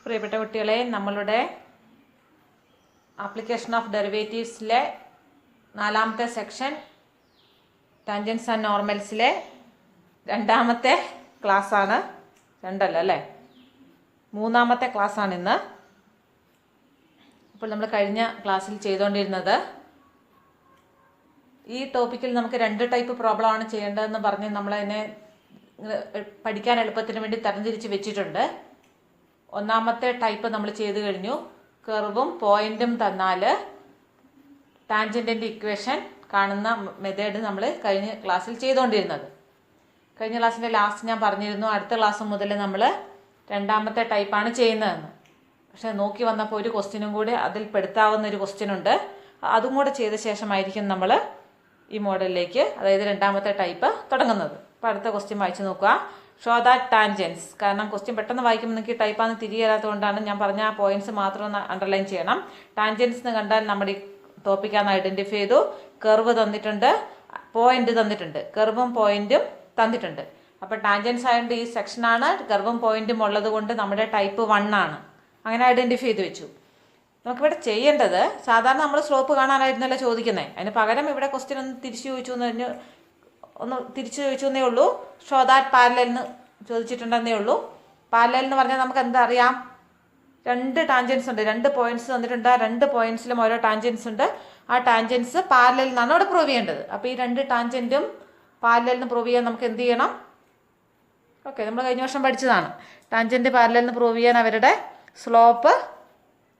പ്രിയപ്പെട്ട കുട്ടികളെ, നമ്മളുടെ ആപ്ലിക്കേഷൻ ഓഫ് ഡെറിവേറ്റീവ്സിലെ 4ാമത്തെ സെക്ഷൻ ടാൻജൻസ് ആൻഡ് നോർമൽസിലെ 2ാമത്തെ ക്ലാസ്സാണ്. 2 അല്ലേ, 3ാമത്തെ ക്ലാസ്സാണ് ഇന്ന്. അപ്പോൾ നമ്മൾ കഴിഞ്ഞ ക്ലാസ്സിൽ ചെയ്തുകൊണ്ടിരുന്നത് ഈ ടോപ്പിക്കിൽ നമുക്ക് 2 ടൈപ്പ് പ്രോബ്ലമാണ് ചെയ്യേണ്ടതെന്ന് പറഞ്ഞ് നമ്മളതിനെ പഠിക്കാൻ എളുപ്പത്തിന് വേണ്ടി തരംതിരിച്ച് വെച്ചിട്ടുണ്ട്. 1ാമത്തെ ടൈപ്പ് നമ്മൾ ചെയ്ത് കഴിഞ്ഞു. കർവും പോയിന്റും തന്നാൽ ടാൻജൻറ്റിൻ്റെ ഇക്വേഷൻ കാണുന്ന മെത്തേഡ് നമ്മൾ കഴിഞ്ഞ ക്ലാസ്സിൽ ചെയ്തുകൊണ്ടിരുന്നത്. കഴിഞ്ഞ ക്ലാസ്സിൻ്റെ ലാസ്റ്റ് ഞാൻ പറഞ്ഞിരുന്നു അടുത്ത ക്ലാസ് മുതൽ നമ്മൾ 2ാമത്തെ ടൈപ്പാണ് ചെയ്യുന്നതെന്ന്. പക്ഷേ നോക്കി വന്നപ്പോൾ ഒരു ക്വസ്റ്റ്യനും കൂടി അതിൽ പെടുത്താവുന്ന ഒരു ക്വസ്റ്റ്യനുണ്ട്. അതും കൂടെ ചെയ്ത ശേഷമായിരിക്കും നമ്മൾ ഈ മോഡലിലേക്ക്, അതായത് 2ാമത്തെ ടൈപ്പ് തുടങ്ങുന്നത്. അപ്പോൾ അടുത്ത ക്വസ്റ്റ്യൻ വായിച്ച് നോക്കുക. Show that tangents. കാരണം ക്വസ്റ്റ്യൻ പെട്ടെന്ന് വായിക്കുമ്പോൾ നിങ്ങൾക്ക് ടൈപ്പാന്ന് തിരികെരാത്തതുകൊണ്ടാണ് ഞാൻ പറഞ്ഞ ആ പോയിന്റ്സ് മാത്രം ഒന്ന് അണ്ടർലൈൻ ചെയ്യണം. ടാൻജൻസ് എന്ന് കണ്ടാൽ നമ്മുടെ ഈ ടോപ്പിക്കാന്ന് ഐഡൻറ്റിഫൈ ചെയ്തു. കർവ് തന്നിട്ടുണ്ട്, പോയിന്റ് തന്നിട്ടുണ്ട്, കർവും പോയിന്റും തന്നിട്ടുണ്ട്. അപ്പോൾ ടാൻജൻസ് ആയതുകൊണ്ട് ഈ സെക്ഷനാണ്, കർവും പോയിന്റും ഉള്ളത് കൊണ്ട് നമ്മുടെ ടൈപ്പ് 1 ആണ്. അങ്ങനെ ഐഡൻറ്റിഫൈ ചെയ്ത് വെച്ചു. നമുക്കിവിടെ ചെയ്യേണ്ടത്, സാധാരണ നമ്മൾ സ്ലോപ്പ് കാണാനായിരുന്നല്ലോ ചോദിക്കുന്നത്, അതിന് പകരം ഇവിടെ ക്വസ്റ്റ്യൻ ഒന്ന് തിരിച്ചു ചോദിച്ചു എന്നേ ഉള്ളൂ. ഷോ ദാറ്റ് പാരലൽ എന്ന് ചോദിച്ചിട്ടുണ്ടെന്നേ ഉള്ളൂ. പാരലൽ എന്ന് പറഞ്ഞാൽ നമുക്ക് എന്താ അറിയാം, 2 ടാൻജൻസ് ഉണ്ട്, 2 പോയിന്റ്സ് തന്നിട്ടുണ്ട്. ആ 2 പോയിന്റ്സിലും ഓരോ ടാൻജൻസ് ഉണ്ട്. ആ ടാൻജൻസ് പാരലൽ എന്നാണ് അവിടെ പ്രൂവ് ചെയ്യേണ്ടത്. അപ്പോൾ ഈ 2 ടാൻജൻറ്റും പാരലൽ എന്ന് പ്രൂവ് ചെയ്യാൻ നമുക്ക് എന്ത് ചെയ്യണം? ഓക്കെ, നമ്മൾ കഴിഞ്ഞ വർഷം പഠിച്ചതാണ്. ടാൻജൻറ്റ് പാരലൽ എന്ന് പ്രൂവ് ചെയ്യാൻ അവരുടെ സ്ലോപ്പ്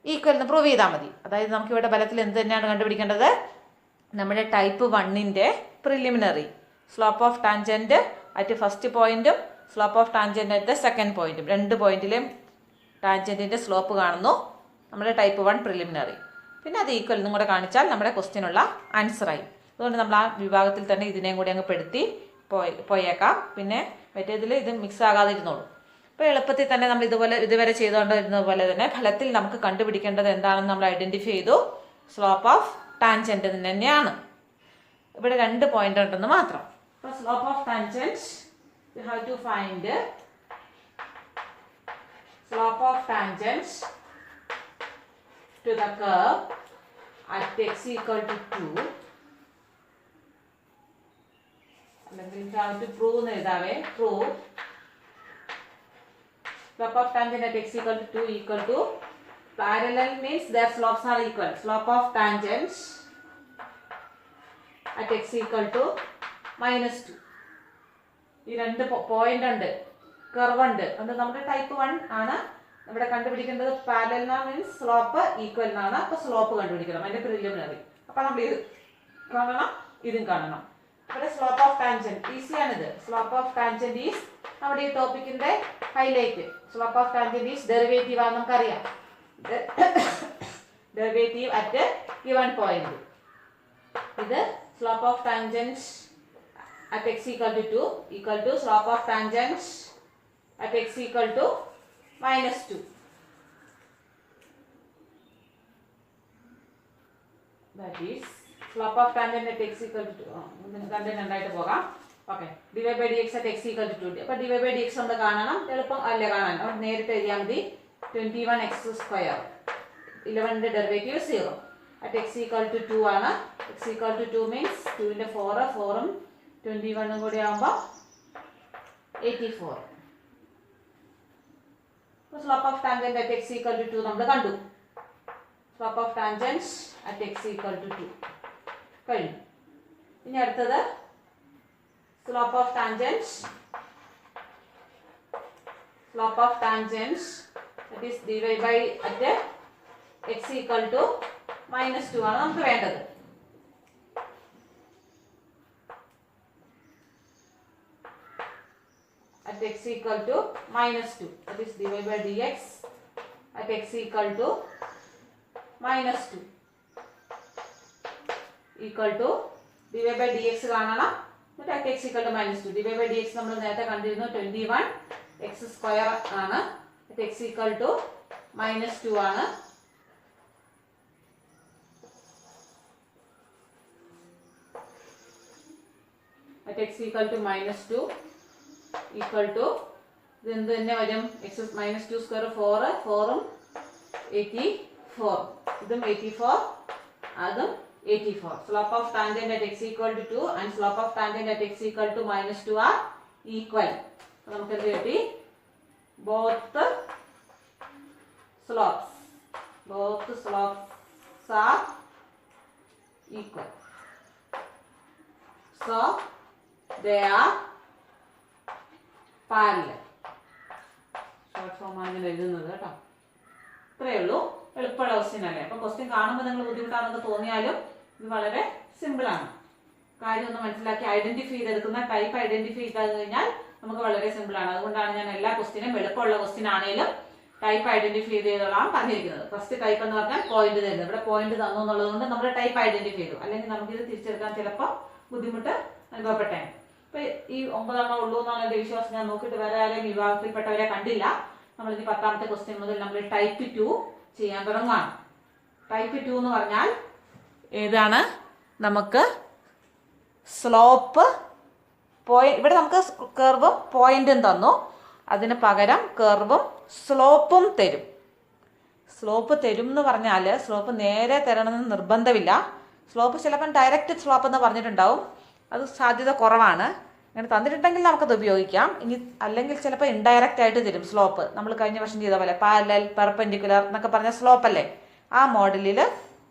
ഈക്വൽ എന്ന് പ്രൂവ് ചെയ്താൽ മതി. അതായത് നമുക്കിവിടെ ഫലത്തിൽ എന്ത് തന്നെയാണ് കണ്ടുപിടിക്കേണ്ടത്? നമ്മുടെ ടൈപ്പ് 1ൻ്റെ preliminary slope of tangent at first പോയിന്റും slope of tangent at second പോയിന്റും, 2 പോയിന്റിലെയും ടാൻജൻറ്റിൻ്റെ സ്ലോപ്പ് കാണുന്നു, നമ്മുടെ ടൈപ്പ് 1 പ്രിലിമിനറി. പിന്നെ അത് ഈക്വൽ എന്നും കൂടെ കാണിച്ചാൽ നമ്മുടെ ക്വസ്റ്റ്യനുള്ള ആൻസറായി. അതുകൊണ്ട് നമ്മൾ ആ വിഭാഗത്തിൽ തന്നെ ഇതിനെയും കൂടി അങ്ങ് പെടുത്തി പോയേക്കാം. പിന്നെ മറ്റേതിൽ ഇത് മിക്സ് ആകാതിരുന്നോളൂ. അപ്പോൾ എളുപ്പത്തിൽ തന്നെ നമ്മൾ ഇതുവരെ ചെയ്തുകൊണ്ടിരുന്നത് പോലെ തന്നെ ഫലത്തിൽ നമുക്ക് കണ്ടുപിടിക്കേണ്ടത് എന്താണെന്ന് നമ്മൾ ഐഡൻറ്റിഫൈ ചെയ്തു. സ്ലോപ്പ് ഓഫ് ടാൻജൻറ്റ് തന്നെയാണ്. ഇവിടെ 2 പോയിന്റ് ഉണ്ടെന്ന് മാത്രം. അപ്പോൾ slope of tangent you have to find slope of tangent to the curve at x equal to 2. അല്ലെങ്കിൽ you have to prove എന്ന് എഴുതാവേ. prove slope of tangent at x equal to 2 equal to, parallel means their slopes are equal. Slope of tangent at x equal to -2. ഈ 2 point ഉണ്ട്, curve ഉണ്ട്. അത് നമ്മുടെ type 1 ആണ്. ഇവിടെ കണ്ടുപിടിക്കേണ്ടത് പാരലൽ മീൻസ് സ്ലോപ്പ് ഈക്വൽ എന്നാണ്. അപ്പോൾ സ്ലോപ്പ് കണ്ടുപിടിക്കണം, അതിന്റെ പ്രിലിമിനറി. അപ്പോൾ നമ്മൾ ഇത് കാണണം, ഇതും കാണണം. ഇവിടെ സ്ലോപ്പ് ഓഫ് ടാൻജൻറ്റ് ഈസിയാണിത്. സ്ലോപ്പ് ഓഫ് ടാൻജൻറ്റ് ഈസ് നമ്മുടെ ഈ ടോപ്പിക്കിന്റെ highlight. Slope of tangent is derivative ആണെന്ന് നമുക്കറിയാം. Derivative at given point. ഇത് slope of tangent at x equal to 2 equal to slope of tangent at x equal to -2. That is slope of tangent at x equal to 2. tangent രണ്ടായിട്ട് പോകാം. Okay, dy by dx at x equal to 2. അപ്പോൾ dy by dx നമ്മൾ കാണണം, എളുപ്പം അല്ലേ കാണാൻ. അപ്പോൾ നേരിട്ട് എഴുതിയാൽ മതി. 21x². 11ന്റെ derivative 0 at x equal to 2 ആണ്. x equal to 2 means 2ന്റെ 4ഉം 21 കൂടി ആകുമ്പോൾ 84. Slope of tangent at x equal to 2 നമ്മൾ കണ്ടു. Slope of tangent at x equal to 2 കഴിഞ്ഞു. ഇനി അടുത്തത് slope of tangent that is dy by at x equal to -2 ആണ് നമുക്ക് വേണ്ടത്. at x equal to -2, that is dy by dx at x equal to -2 equal to dy by dx കാണണം. എന്നിട്ട് at x equal to -2. dy by dx നമ്മൾ നേരത്തെ കണ്ടിരുന്നു 21x² ആണ്. at x equal to -2 ആണ്. at x equal to -2 equal to ഇത് എന്ത് തന്നെ വരും? എക്സ് മൈനസ് 2 സ്ക്വയർ 4, 4ഉം 84, ഇതും 84, അതും 84. Slope of tangent at x equal to 2 and slope of tangent at x equal to minus 2 are equal. നമുക്ക് എന്ത് കിട്ടി? Both slopes are equal. So they are parallel. Short form ആണ് എഴുതുന്നത് കേട്ടോ. ഇത്രയേ ഉള്ളൂ. എളുപ്പമുള്ള ക്വസ്റ്റ്യൻ അല്ലേ? അപ്പോൾ ക്വസ്റ്റ്യൻ കാണുമ്പോൾ നിങ്ങൾ ബുദ്ധിമുട്ടാണെന്ന് തോന്നിയാലും ഇത് വളരെ സിമ്പിളാണ്. കാര്യം ഒന്ന് മനസ്സിലാക്കി ഐഡന്റിഫൈ ചെയ്തെടുക്കുന്ന ടൈപ്പ് ഐഡന്റിഫൈ ചെയ്ത് കഴിഞ്ഞാൽ നമുക്ക് വളരെ സിമ്പിളാണ്. അതുകൊണ്ടാണ് ഞാൻ എല്ലാ ക്വസ്റ്റ്യനും എളുപ്പമുള്ള ക്വസ്റ്റ്യൻ ആണെങ്കിലും ടൈപ്പ് ഐഡന്റിഫൈ ചെയ്തോളാം പറഞ്ഞിരിക്കുന്നത്. ഫസ്റ്റ് ടൈപ്പ് എന്ന് പറഞ്ഞാൽ പോയിന്റ് തരുന്നത്. ഇവിടെ പോയിന്റ് തന്നു എന്നുള്ളത് കൊണ്ട് നമ്മൾ ടൈപ്പ് ഐഡന്റിഫൈ ചെയ്തു. അല്ലെങ്കിൽ നമുക്കിത് തിരിച്ചെടുക്കാൻ ചിലപ്പോൾ ബുദ്ധിമുട്ട് അനുഭവപ്പെട്ടേ. ഇപ്പൊ ഈ 9 ഉള്ളൂ എന്നാണ് എന്റെ വിശ്വാസം. ഞാൻ നോക്കിയിട്ട് വേറെ ആരെയും വിഭാഗത്തിൽപ്പെട്ടവരെ കണ്ടില്ല. നമ്മളിനി 10ാമത്തെ ക്വസ്റ്റ്യൻ മുതൽ നമ്മൾ ടൈപ്പ് 2 ചെയ്യാൻ തുടങ്ങുകയാണ്. ടൈപ്പ് 2 എന്ന് പറഞ്ഞാൽ ഏതാണ്? നമുക്ക് സ്ലോപ്പ് ഇവിടെ നമുക്ക് കർവും പോയിന്റും തന്നു. അതിന് പകരം കർവും സ്ലോപ്പും തരും. സ്ലോപ്പ് തരും എന്ന് പറഞ്ഞാൽ സ്ലോപ്പ് നേരെ തരണമെന്ന് നിർബന്ധമില്ല. സ്ലോപ്പ് ചിലപ്പം ഡയറക്റ്റ് സ്ലോപ്പ് എന്ന് പറഞ്ഞിട്ടുണ്ടാവും. അത് സാധ്യത കുറവാണ്. അങ്ങനെ തന്നിട്ടുണ്ടെങ്കിൽ നമുക്കത് ഉപയോഗിക്കാം. ഇനി അല്ലെങ്കിൽ ചിലപ്പോൾ ഇൻഡയറക്റ്റ് ആയിട്ട് തരും സ്ലോപ്പ്. നമ്മൾ കഴിഞ്ഞ വർഷം ചെയ്ത പോലെ പാരലൽ, പെർപെൻഡിക്കുലർ എന്നൊക്കെ പറഞ്ഞ സ്ലോപ്പ് അല്ലേ, ആ മോഡലിൽ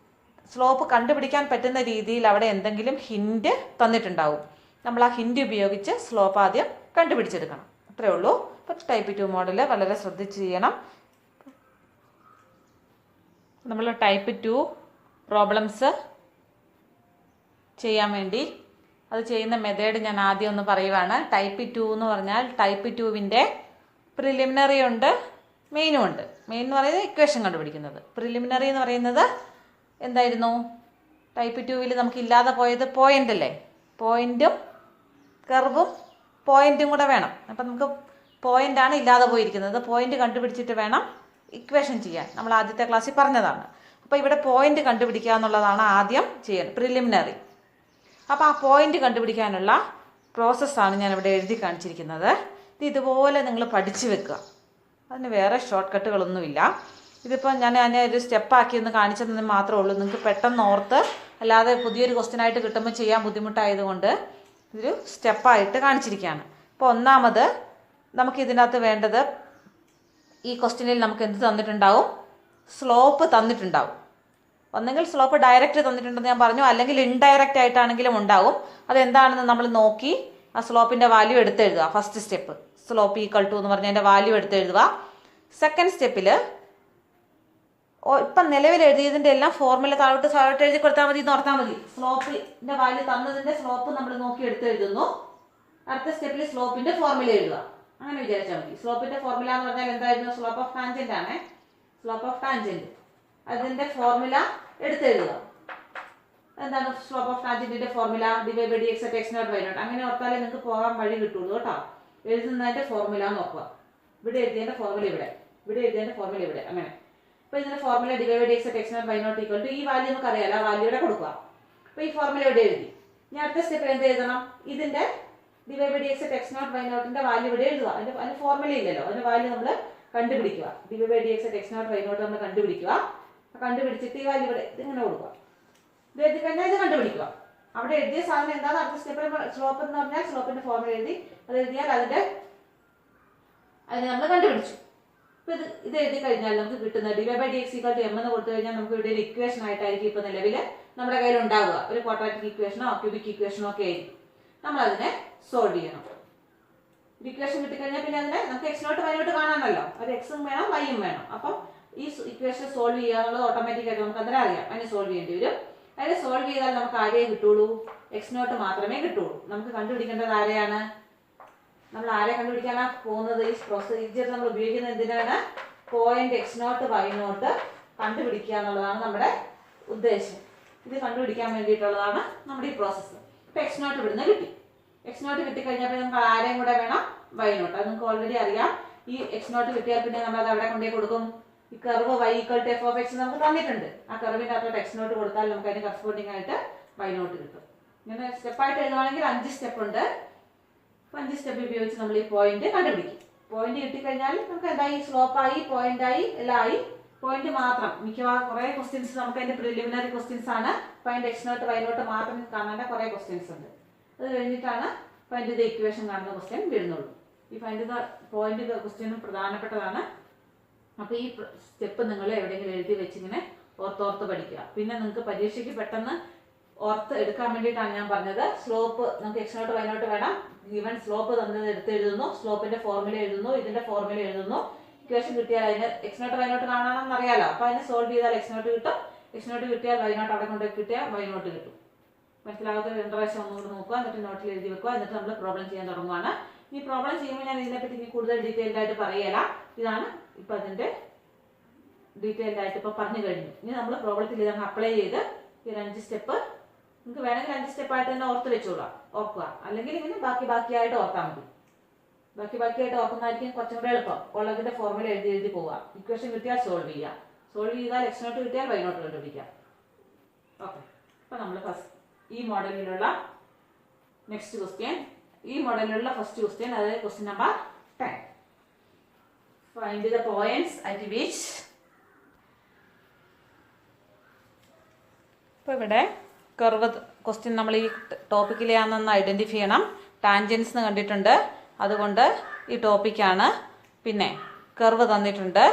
സ്ലോപ്പ് കണ്ടുപിടിക്കാൻ പറ്റുന്ന രീതിയിൽ അവിടെ എന്തെങ്കിലും ഹിൻറ്റ് തന്നിട്ടുണ്ടാവും. നമ്മൾ ആ ഹിൻറ്റ് ഉപയോഗിച്ച് സ്ലോപ്പ് ആദ്യം കണ്ടുപിടിച്ചെടുക്കണം. അത്രയേ ഉള്ളൂ. അപ്പോൾ ടൈപ്പ് 2 മോഡൽ വളരെ ശ്രദ്ധിച്ച് ചെയ്യണം. നമ്മൾ ടൈപ്പ് 2 പ്രോബ്ലംസ് ചെയ്യാൻ വേണ്ടി അത് ചെയ്യുന്ന മെത്തേഡ് ഞാൻ ആദ്യം ഒന്ന് പറയുവാണ്. ടൈപ്പ് 2 എന്ന് പറഞ്ഞാൽ ടൈപ്പ് 2വിൻ്റെ പ്രിലിമിനറി ഉണ്ട്, മെയിനും ഉണ്ട്. മെയിൻ എന്ന് പറയുന്നത് ഇക്വേഷൻ കണ്ടുപിടിക്കുന്നത്. പ്രിലിമിനറി എന്ന് പറയുന്നത് എന്തായിരുന്നു? ടൈപ്പ് 2വിൽ നമുക്ക് ഇല്ലാതെ പോയത് പോയിന്റ് അല്ലേ. പോയിന്റും കർവും പോയിന്റും കൂടെ വേണം. അപ്പം നമുക്ക് പോയിന്റാണ് ഇല്ലാതെ പോയിരിക്കുന്നത്. പോയിന്റ് കണ്ടുപിടിച്ചിട്ട് വേണം ഇക്വേഷൻ ചെയ്യാൻ. നമ്മൾ ആദ്യത്തെ ക്ലാസ്സിൽ പറഞ്ഞതാണ്. അപ്പോൾ ഇവിടെ പോയിന്റ് കണ്ടുപിടിക്കുക എന്നുള്ളതാണ് ആദ്യം ചെയ്യുന്നത്, പ്രിലിമിനറി. അപ്പോൾ ആ പോയിന്റ് കണ്ടുപിടിക്കാനുള്ള പ്രോസസ്സാണ് ഞാനിവിടെ എഴുതി കാണിച്ചിരിക്കുന്നത്. ഇത് ഇതുപോലെ നിങ്ങൾ പഠിച്ചു വെക്കുക. അതിന് വേറെ ഷോർട്ട് കട്ടുകളൊന്നുമില്ല. ഇതിപ്പോൾ ഞാൻ ഒരു സ്റ്റെപ്പാക്കി ഒന്ന് കാണിച്ചതെന്ന് മാത്രമേ ഉള്ളൂ. നിങ്ങൾക്ക് പെട്ടെന്ന് ഓർത്ത് അല്ലാതെ പുതിയൊരു ക്വസ്റ്റ്യനായിട്ട് കിട്ടുമ്പോൾ ചെയ്യാൻ ബുദ്ധിമുട്ടായതുകൊണ്ട് ഇതൊരു സ്റ്റെപ്പായിട്ട് കാണിച്ചിരിക്കുകയാണ്. അപ്പോൾ ഒന്നാമത് നമുക്ക് ഇതിനകത്ത് വേണ്ടത്, ഈ ക്വസ്റ്റ്യനിൽ നമുക്ക് എന്ത് തന്നിട്ടുണ്ടാവും? സ്ലോപ്പ് തന്നിട്ടുണ്ടാവും. ഒന്നെങ്കിൽ സ്ലോപ്പ് ഡയറക്റ്റ് തന്നിട്ടുണ്ടെന്ന് ഞാൻ പറഞ്ഞു, അല്ലെങ്കിൽ ഇൻഡയറക്റ്റ് ആയിട്ടാണെങ്കിലും ഉണ്ടാവും. അതെന്താണെന്ന് നമ്മൾ നോക്കി ആ സ്ലോപ്പിൻ്റെ വാല്യൂ എടുത്തെഴുതുക. First step slope equal to എന്ന് പറഞ്ഞതിൻ്റെ വാല്യൂ എടുത്തെഴുതുക. സെക്കൻഡ് സ്റ്റെപ്പിൽ ഇപ്പം നിലവിൽ എഴുതിയതിൻ്റെ എല്ലാം ഫോർമുല താഴോട്ട് എഴുതി കൊടുത്താൽ മതി എന്ന് ഓർത്താൽ മതി. സ്ലോപ്പിൻ്റെ വാല്യൂ തന്നതിൻ്റെ സ്ലോപ്പ് നമ്മൾ നോക്കി എടുത്തെഴുതുന്നു. അടുത്ത സ്റ്റെപ്പിൽ സ്ലോപ്പിൻ്റെ ഫോർമുല എഴുതുക. അങ്ങനെ വിചാരിച്ചാൽ മതി. സ്ലോപ്പിൻ്റെ ഫോർമുല എന്ന് പറഞ്ഞാൽ എന്തായിരുന്നു? സ്ലോപ്പ് ഓഫ് ടാൻജന്റ് ആണ്. സ്ലോപ്പ് ഓഫ് ടാൻജന്റ് അതിൻ്റെ ഫോർമുല എടുത്തെഴുതുക. എന്താണ് സ്ലോപ്പ് ഓഫ് ടാൻജന്റിന്റെ formula? Divide by dx at x0 y0. അങ്ങനെ ഓർത്താലേ നിങ്ങൾക്ക് പോകാൻ വഴി കിട്ടുള്ളൂ കേട്ടോ. എഴുതുന്നതിന്റെ ഫോർമുല നോക്കുക. ഇവിടെ എഴുതിയതിന്റെ ഫോർമുല ഇവിടെ, ഇവിടെ എഴുതിയതിന്റെ ഫോർമുല ഇവിടെ. അങ്ങനെ അപ്പോൾ ഇതിന്റെ formula divide by dx at x0 y0 equal to ഈ വാല്യൂ നമുക്ക് അറിയാലോ, ആ വാല്യൂ ഇവിടെ കൊടുക്കുക. അപ്പോൾ ഈ ഫോർമുല ഇവിടെ എഴുതി. ഇനി അടുത്ത സ്റ്റെപ്പിൽ എന്ത് എഴുതണം? ഇതിന്റെ divide by dx at x0 y0ന്റെ വാല്യൂ ഇവിടെ എഴുതുക. അതിന് ഫോർമുല ഇല്ലല്ലോ, അതിന്റെ വാല്യൂ നമ്മൾ കണ്ടുപിടിക്കുക. Divide by dx at x0 y0 നമ്മൾ കണ്ടുപിടിക്കുക. കണ്ടുപിടിച്ചിട്ട് ഈ വാല്യൂ ഇവിടെ ഇതിങ്ങനെ കൊടുക്കുക. ഇത് എഴുതി കഴിഞ്ഞാൽ ഇത് കണ്ടുപിടിക്കുക. അവിടെ എഴുതിയ സാധനം എന്താണ്? അടുത്ത സ്റ്റെപ്പിൽ സ്ലോപ്പ് എന്ന് പറഞ്ഞാൽ സ്ലോപ്പിന്റെ ഫോർമുല എഴുതി അത് എഴുതിയാൽ അതിനെ നമ്മൾ കണ്ടുപിടിച്ചു. അപ്പോൾ ഇത് എഴുതി കഴിഞ്ഞാൽ നമുക്ക് കിട്ടുന്ന divide by dx equal to m എന്ന് കൊടുത്തു കഴിഞ്ഞാൽ നമുക്ക് ഇവിടെ ഒരു ഇക്വേഷൻ ആയിട്ടായിരിക്കും ഇപ്പോൾ നിലവിൽ നമ്മുടെ കയ്യിൽ ഉണ്ടാവുക. ഒരു ക്വാഡ്രാറ്റിക് ഇക്വേഷനോ ക്യൂബിക് ഇക്വേഷനോ ഒക്കെ ആയിരിക്കും. നമ്മൾ അതിനെ സോൾവ് ചെയ്യണം. ഒരു ഇക്വേഷൻ കിട്ടിക്കഴിഞ്ഞാൽ പിന്നെ അതിനെ നമുക്ക് x0 y0 കാണാനല്ലോ, ഒരു എക്സും വേണം വൈയും വേണം. അപ്പം ഈ ഇക്വേഷൻ സോൾവ് ചെയ്യുക എന്നുള്ളത് ഓട്ടോമാറ്റിക് ആയിട്ട് നമുക്ക് അതിനെ അറിയാം. അതിനെ സോൾവ് ചെയ്യേണ്ടി വരും. അതിനെ സോൾവ് ചെയ്താൽ നമുക്ക് ആരെയേ കിട്ടുള്ളൂ? x0 മാത്രമേ കിട്ടുള്ളൂ. നമുക്ക് കണ്ടുപിടിക്കേണ്ടത് ആരെയാണ്? നമ്മൾ ആരെ കണ്ടുപിടിക്കാനാ പോകുന്നത്? ഈ പ്രൊസീജിയർ നമ്മൾ ഉപയോഗിക്കുന്നത് എന്തിനാണ്? പോയിന്റ് x0 y0 കണ്ടുപിടിക്കുക എന്നുള്ളതാണ് നമ്മുടെ ഉദ്ദേശം. ഇത് കണ്ടുപിടിക്കാൻ വേണ്ടിയിട്ടുള്ളതാണ് നമ്മുടെ ഈ പ്രോസസ്സ്. ഇപ്പം x0 ഇവിടുന്ന് കിട്ടി. x0 കിട്ടിക്കഴിഞ്ഞപ്പോൾ നമുക്ക് ആരെയും കൂടെ വേണം? y0. അത് നിങ്ങൾക്ക് ഓൾറെഡി അറിയാം. ഈ x0 കിട്ടിയാൽ പിന്നെ നമ്മൾ അത് അവിടെ കൊണ്ടേ കൊടുക്കും. ഈ curve y equal to f of x നമുക്ക് തന്നിട്ടുണ്ട്. ആ കർവിൻ്റെ അകത്തോട്ട് x0 കൊടുത്താൽ നമുക്ക് അതിന് കറസ്പോണ്ടിങ് ആയിട്ട് y0 കിട്ടും. ഇങ്ങനെ സ്റ്റെപ്പായിട്ട് എഴുതുവാണെങ്കിൽ 5 സ്റ്റെപ്പ് ഉണ്ട്. 5 സ്റ്റെപ്പ് ഉപയോഗിച്ച് നമ്മൾ ഈ പോയിന്റ് കണ്ടുപിടിക്കും. പോയിന്റ് കിട്ടിക്കഴിഞ്ഞാൽ നമുക്ക് എന്തായി, സ്ലോപ്പായി, പോയിന്റായി, എല്ലാം ആയി. പോയിന്റ് മാത്രം മിക്കവാറും കുറേ ക്വസ്റ്റ്യൻസ് നമുക്ക് അതിന്റെ പ്രിലിമിനറി ക്വസ്റ്റ്യൻസ് ആണ്. Find x naught y naught മാത്രം കാണേണ്ട കുറേ ക്വസ്റ്റ്യൻസ് ഉണ്ട്. അത് കഴിഞ്ഞിട്ടാണ് ഫൈൻഡ് ദ ഇക്വേഷൻ കാണുന്ന ക്വസ്റ്റ്യൻ വരുന്നുള്ളൂ. ഈ ഫൈൻഡ് ദ പോയിന്റ് ക്വസ്റ്റ്യനും പ്രധാനപ്പെട്ടതാണ്. അപ്പോൾ ഈ സ്റ്റെപ്പ് നിങ്ങൾ എവിടെയെങ്കിലും എഴുതി വെച്ചിങ്ങനെ ഓർത്തോർത്ത് പഠിക്കുക. പിന്നെ നിങ്ങൾക്ക് പരീക്ഷയ്ക്ക് പെട്ടെന്ന് ഓർത്ത് എടുക്കാൻ വേണ്ടിയിട്ടാണ് ഞാൻ പറഞ്ഞത്. സ്ലോപ്പ് നമുക്ക് എക്സ് നോട്ട് വൈ നോട്ട് വേണം. ഗിവൺ സ്ലോപ്പ് തന്നത് എടുത്ത് എഴുതുന്നു, സ്ലോപ്പിന്റെ ഫോർമുല എഴുതുന്നു, ഇതിന്റെ ഫോർമുല എഴുതുന്നു. ഇക്വേഷൻ കിട്ടിയാൽ അതിന് എക്സ് നോട്ട് വൈ നോട്ട് കാണാമെന്ന് അറിയാലോ. അപ്പോൾ അതിനെ സോൾവ് ചെയ്താൽ എക്സ് നോട്ട് കിട്ടും. എക്സ് നോട്ട് കിട്ടിയാൽ വൈ നോട്ട് അവിടെ കൊണ്ട് കിട്ടിയാൽ വൈ നോട്ട് കിട്ടും. മനസ്സിലാകാത്ത രണ്ട് പ്രാവശ്യം ഒന്നുകൂടി നോക്കുക, എന്നിട്ട് നോട്ടിൽ എഴുതി വെക്കുക. എന്നിട്ട് നമ്മൾ പ്രോബ്ലം ചെയ്യാൻ തുടങ്ങുകയാണ്. ഈ പ്രോബ്ലം ചെയ്യുമ്പോൾ ഞാൻ ഇതിനെപ്പറ്റി ഇനി കൂടുതൽ ഡീറ്റെയിൽഡ് ആയിട്ട് പറയുകയില്ല. ഇതാണ് ഇപ്പം അതിൻ്റെ ഡീറ്റെയിൽഡ് ആയിട്ട് ഇപ്പം പറഞ്ഞു കഴിഞ്ഞു. ഇനി നമ്മൾ പ്രോബ്ലത്തിൽ ഇതങ്ങ് അപ്ലൈ ചെയ്ത് ഈ 5 സ്റ്റെപ്പ് നിങ്ങൾക്ക് വേണമെങ്കിൽ 5 സ്റ്റെപ്പായിട്ട് തന്നെ ഓർത്ത് വെച്ചോളാം, ഓർക്കുക. അല്ലെങ്കിൽ ഇങ്ങനെ ബാക്കിയായിട്ട് ഓർത്താൽ മതി. ബാക്കിയായിട്ട് ഓർക്കുന്നതായിരിക്കും കുറച്ചും കൂടെ എളുപ്പം. ഉള്ളതിന്റെ ഫോർമുല എഴുതി പോവുക. ഇക്വേഷൻ കിട്ടിയാൽ സോൾവ് ചെയ്യുക. സോൾവ് ചെയ്താൽ എക്സ് നോട്ട് കിട്ടിയാൽ വൈ നോട്ട് കണ്ടുപിടിക്കാം. ഓക്കെ, അപ്പം നമ്മൾ ഫസ്റ്റ് ഈ മോഡലിലുള്ള നെക്സ്റ്റ് ക്വസ്റ്റ്യൻ, ഈ മോഡലിലുള്ള ഫസ്റ്റ് ക്വസ്റ്റ്യൻ, അതായത് question number 10. Find the points at which. ഇപ്പോൾ ഇവിടെ കർവ് ക്വസ്റ്റ്യൻ നമ്മൾ ഈ ടോപ്പിക്കിലാണെന്ന് ഐഡൻറ്റിഫൈ ചെയ്യണം. ടാൻജൻസ് കണ്ടിട്ടുണ്ട്, അതുകൊണ്ട് ഈ ടോപ്പിക്കാണ്. പിന്നെ കർവ് തന്നിട്ടുണ്ട്.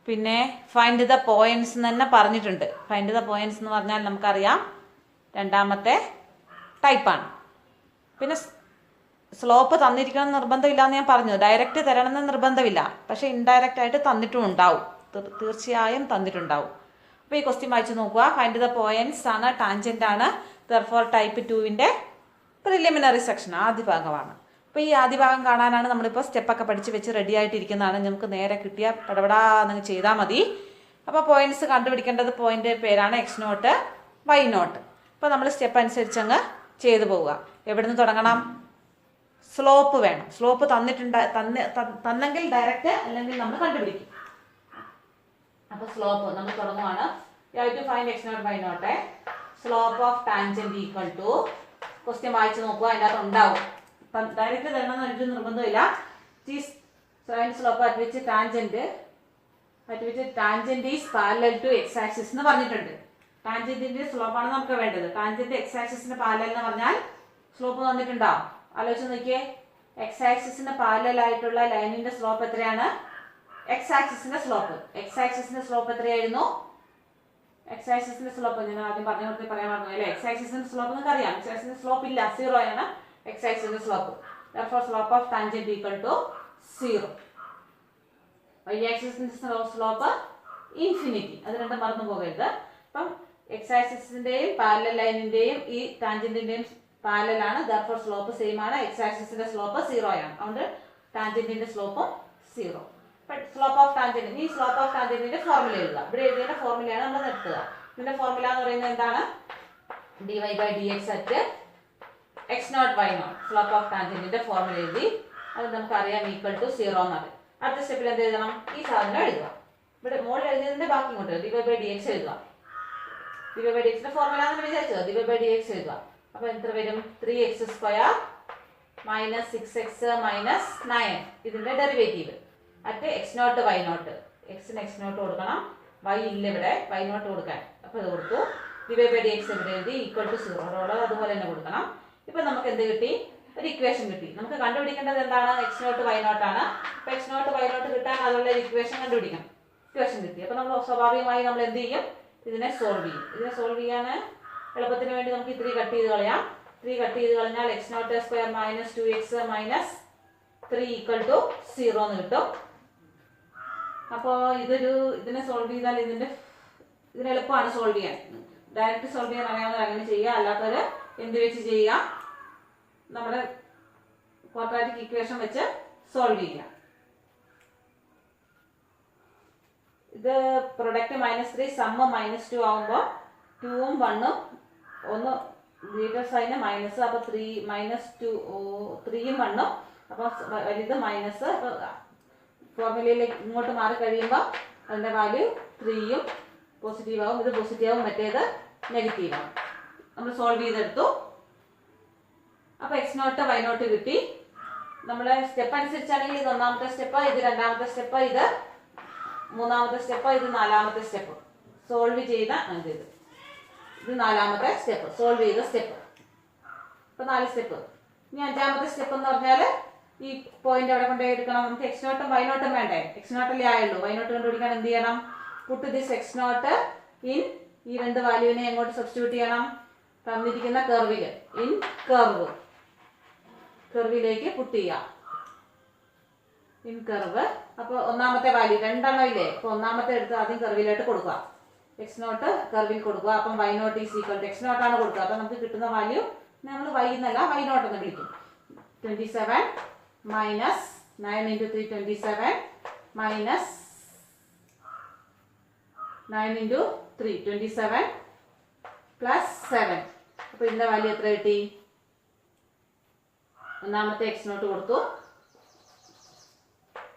പിന്നെ ഫൈൻഡ് ദ പോയിന്റ്സ് എന്ന് തന്നെ പറഞ്ഞിട്ടുണ്ട്. ഫൈൻഡ് ദ പോയിന്റ്സ് എന്ന് പറഞ്ഞാൽ നമുക്കറിയാം രണ്ടാമത്തെ ടൈപ്പാണ്. പിന്നെ സ്ലോപ്പ് തന്നിരിക്കണം നിർബന്ധമില്ല എന്ന് ഞാൻ പറഞ്ഞു. ഡയറക്റ്റ് തരണമെന്ന് നിർബന്ധമില്ല, പക്ഷേ ഇൻഡയറക്റ്റ് ആയിട്ട് തന്നിട്ടും ഉണ്ടാവും, തീർച്ചയായും തന്നിട്ടുണ്ടാവും. അപ്പോൾ ഈ ക്വസ്റ്റ്യൻ വായിച്ച് നോക്കുക. ഫൈൻഡ് ദ പോയിന്റ്സ് ആണ്, ടാൻജൻ്റ് ആണ്. ദെർഫോർ ടൈപ്പ് 2-ന്റെ പ്രിലിമിനറി സെക്ഷൻ ആദ്യ ഭാഗമാണ്. അപ്പോൾ ഈ ആദ്യ ഭാഗം കാണാനാണ് നമ്മളിപ്പോൾ സ്റ്റെപ്പൊക്കെ പഠിച്ച് വെച്ച് റെഡി ആയിട്ടിരിക്കുന്നതാണ്. നമുക്ക് നേരെ കിട്ടിയ പടപടാന്ന് ചെയ്താൽ മതി. അപ്പോൾ പോയിന്റ്സ് കണ്ടുപിടിക്കേണ്ടത് പോയിന്റ് പേരാണ് എക്സ് നോട്ട് വൈ നോട്ട്. അപ്പോൾ നമ്മൾ സ്റ്റെപ്പ് അനുസരിച്ച് അങ്ങ് ചെയ്തു പോവുക. എവിടെ നിന്ന് തുടങ്ങണം? സ്ലോപ്പ് വേണം. സ്ലോപ്പ് തന്നെങ്കിൽ ഡയറക്റ്റ്, അല്ലെങ്കിൽ നമ്മൾ കണ്ടുപിടിക്കും. അപ്പോൾ സ്ലോപ്പ് നമ്മൾ തുടങ്ങുവാണ്. You have to find x naught y naught. Slope of tangent equal to, question വായിച്ച് നോക്കുക, അതിൻ്റെ അകത്ത് ഉണ്ടാവും. ഡയറക്റ്റ് തരണമെന്ന് എനിക്ക് നിർബന്ധമില്ല. Slope at which tangent is parallel to x axis എന്ന് പറഞ്ഞിട്ടുണ്ട്. ടാൻജന്റിന്റെ സ്ലോപ്പാണ് നമുക്ക് വേണ്ടത്. ടാൻജന്റ് എക്സ് ആക്സിസിന് പാരലൽ എന്ന് പറഞ്ഞാൽ സ്ലോപ്പ് തന്നിട്ടുണ്ടാവും. ആലോചിച്ച് നോക്കിയേ, എക്സ് ആക്സിസിന് പാരലൽ ആയിട്ടുള്ള ലൈനിന്റെ സ്ലോപ്പ് എത്രയാണ്? എക്സ് ആക്സിസിന്റെ സ്ലോപ്പ്. എക്സ് ആക്സിസിന്റെ സ്ലോപ്പ് എത്രയായിരുന്നു? എക്സ് ആക്സിസിന്റെ സ്ലോപ്പ് ഞാൻ ആദ്യം പറഞ്ഞു കൊടുത്ത് പറയാൻ പറഞ്ഞു അല്ലേ. എക്സ് ആക്സിസിന്റെ സ്ലോപ്പ് നിങ്ങൾക്ക് അറിയാം. എക്സ് ആക്സിസിന്റെ സ്ലോപ്പ് ഇല്ല, 0 ആണ് എക്സ് ആക്സിസിന്റെ slope. Therefore slope of tangent equal to 0. Y ആക്സിസിന്റെ സ്ലോപ്പ് ഇൻഫിനിറ്റി. അത് രണ്ടും മറന്നു പോകരുത്. അപ്പം എക്സ് ആക്സിസിന്റെയും പാരലൽ ലൈനിന്റെയും ഈ ടാൻജന്റിന്റെയും പാരലൽ ആണ്. Therefore സ്ലോപ്പ് സെയിം ആണ്. എക്സ് ആക്സിസിന്റെ സ്ലോപ്പ് 0 ആണ്. അതുകൊണ്ട് ടാൻജന്റിന്റെ സ്ലോപ്പും 0. സ്ലോപ്പ് ഓഫ് ടാൻജന്റ്, ഈ സ്ലോപ്പ് ഓഫ് ടാൻജന്റിന്റെ ഫോർമുല എഴുതുക. ഇവിടെ എഴുതിയ ഫോർമുലയാണ് നമ്മൾ നിർത്തുക. ഇതിന്റെ ഫോർമുല എന്ന് പറയുന്നത് എന്താണ്? dy/dx at x naught y naught. Slope of ടാൻജന്റിന്റെ ഫോർമുല എഴുതി. അത് നമുക്കറിയാം ഈക്വൽ ടു 0 എന്നാണ്. അടുത്ത സ്റ്റെപ്പിൽ എന്ത് എഴുതണം? ഈ സാധനം എഴുതുക. ഇവിടെ മോളിൽ എഴുതിയതിന്റെ ബാക്കി ഇങ്ങോട്ട് dy/dx എഴുതുക. dy/dxന്റെ ഫോർമുല എന്ന് വിചാരിച്ചത് dy/dx എഴുതുക. അപ്പൊ എത്ര വരും? 3x² minus 6x minus 9. ഇതിന്റെ derivative at x naught y naught. എക്സിന് എക്സ് നോട്ട് കൊടുക്കണം, വൈ ഇല്ല ഇവിടെ, വൈ നോട്ട് കൊടുക്കാൻ. അപ്പൊ ഇത് കൊടുത്തു. dy/dx ഇവിടെ എഴുതി ഈക്വൽ ടു 0. അതുപോലെ തന്നെ കൊടുക്കണം. ഇപ്പൊ നമുക്ക് എന്ത് കിട്ടി? ഒരു ഇക്വേഷൻ കിട്ടി. നമുക്ക് കണ്ടുപിടിക്കേണ്ടത് എന്താണ്? എക്സ് നോട്ട് വൈ നോട്ട് ആണ്. അപ്പൊ എക്സ് നോട്ട് വൈ നോട്ട് കിട്ടാൻ അതുള്ള ഇക്വേഷൻ കണ്ടുപിടിക്കണം. ഇക്വേഷൻ കിട്ടി. അപ്പൊ നമ്മൾ സ്വാഭാവികമായി നമ്മൾ എന്ത് ചെയ്യും? ഇതിനെ സോൾവ് ചെയ്യും. ഇതിനെ സോൾവ് ചെയ്യാൻ എളുപ്പത്തിന് വേണ്ടി നമുക്ക് 3 കട്ട് ചെയ്ത് കളയാം. 3 കട്ട് ചെയ്ത് കളഞ്ഞാൽ x naught square minus 2x minus 3 equal to 0 എന്ന് കിട്ടും. അപ്പോൾ ഇതിനെ സോൾവ് ചെയ്താൽ ഇതിന് എളുപ്പമാണ് സോൾവ് ചെയ്യാൻ. ഡയറക്റ്റ് സോൾവ് ചെയ്യാൻ അറിയാവുന്നവർ അങ്ങനെ ചെയ്യുക. അല്ലാത്തവർ എന്ത് വെച്ച് ചെയ്യുക? നമ്മുടെ ക്വാഡ്രാറ്റിക് ഇക്വേഷൻ വെച്ച് സോൾവ് ചെയ്യുക. ഇത് പ്രൊഡക്റ്റ് -3 സമ്മ് -2 ആകുമ്പോൾ 2ഉം 1ഉം ഒന്ന് ഗ്രേറ്റർ സൈന് മൈനസ്. അപ്പോൾ 3 3യും 1ഉം. അപ്പോൾ വലുത് മൈനസ്. അപ്പോൾ ഫോർമുലയിലേക്ക് ഇങ്ങോട്ട് മാറി കഴിയുമ്പോൾ അതിൻ്റെ വാല്യൂ 3യും പോസിറ്റീവ് ആവും. ഇത് പോസിറ്റീവ് ആവും, മറ്റേത് നെഗറ്റീവ് ആവും. നമ്മൾ സോൾവ് ചെയ്തെടുത്തു. അപ്പോൾ എക്സ് നോട്ട് വൈ നോട്ട് കിട്ടി. നമ്മുടെ സ്റ്റെപ്പ് അനുസരിച്ചാണെങ്കിൽ ഇത് ഒന്നാമത്തെ സ്റ്റെപ്പ്, ഇത് രണ്ടാമത്തെ സ്റ്റെപ്പ്, ഇത് മൂന്നാമത്തെ സ്റ്റെപ്പ്, ഇത് നാലാമത്തെ സ്റ്റെപ്പ്. സോൾവ് ചെയ്ത ഇത് നാലാമത്തെ സ്റ്റെപ്പ്, സോൾവ് ചെയ്ത സ്റ്റെപ്പ്. ഇപ്പൊ 4 സ്റ്റെപ്പ്. ഇനി അഞ്ചാമത്തെ സ്റ്റെപ്പ് എന്ന് പറഞ്ഞാൽ ഈ പോയിന്റ് അവിടെ കൊണ്ടുപോയി എടുക്കണം. നമുക്ക് എക്സ് നോട്ടും വൈ നോട്ടും വേണ്ടേ? എക്സ് നോട്ടല്ലേ ആയുള്ളൂ. വൈ നോട്ട് കണ്ടുപിടിക്കാൻ എന്ത് ചെയ്യണം? Put this x naught in, ഈ 2 വാല്യൂവിനെ എങ്ങോട്ട് സബ്സ്റ്റിറ്റ്യൂട്ട് ചെയ്യണം? തന്നിരിക്കുന്ന കർവിൽ, ഇൻ കർവ്, കർവിലേക്ക് പുട്ട് ചെയ്യാം. In curve. അപ്പൊ ഒന്നാമത്തെ വാല്യൂ 2 ഇല്ലേ? അപ്പൊ ഒന്നാമത്തെ എടുത്ത് ആദ്യം കർവിലായിട്ട് കൊടുക്കുക. എക്സ് നോട്ട് കർവിൽ കൊടുക്കുക. അപ്പം y naught is equal to x നോട്ടാണ് കൊടുക്കുക. അപ്പൊ നമുക്ക് കിട്ടുന്ന വാല്യൂ നമ്മൾ വൈ എന്നല്ല വൈ നോട്ട് എന്ന് വിളിക്കും. 27 minus 9 into 3 27 minus 9 into 3 27 plus 7. അപ്പൊ ഇതിന്റെ വാല്യൂ എത്ര കിട്ടി? ഒന്നാമത്തെ എക്സ് നോട്ട് കൊടുത്തു,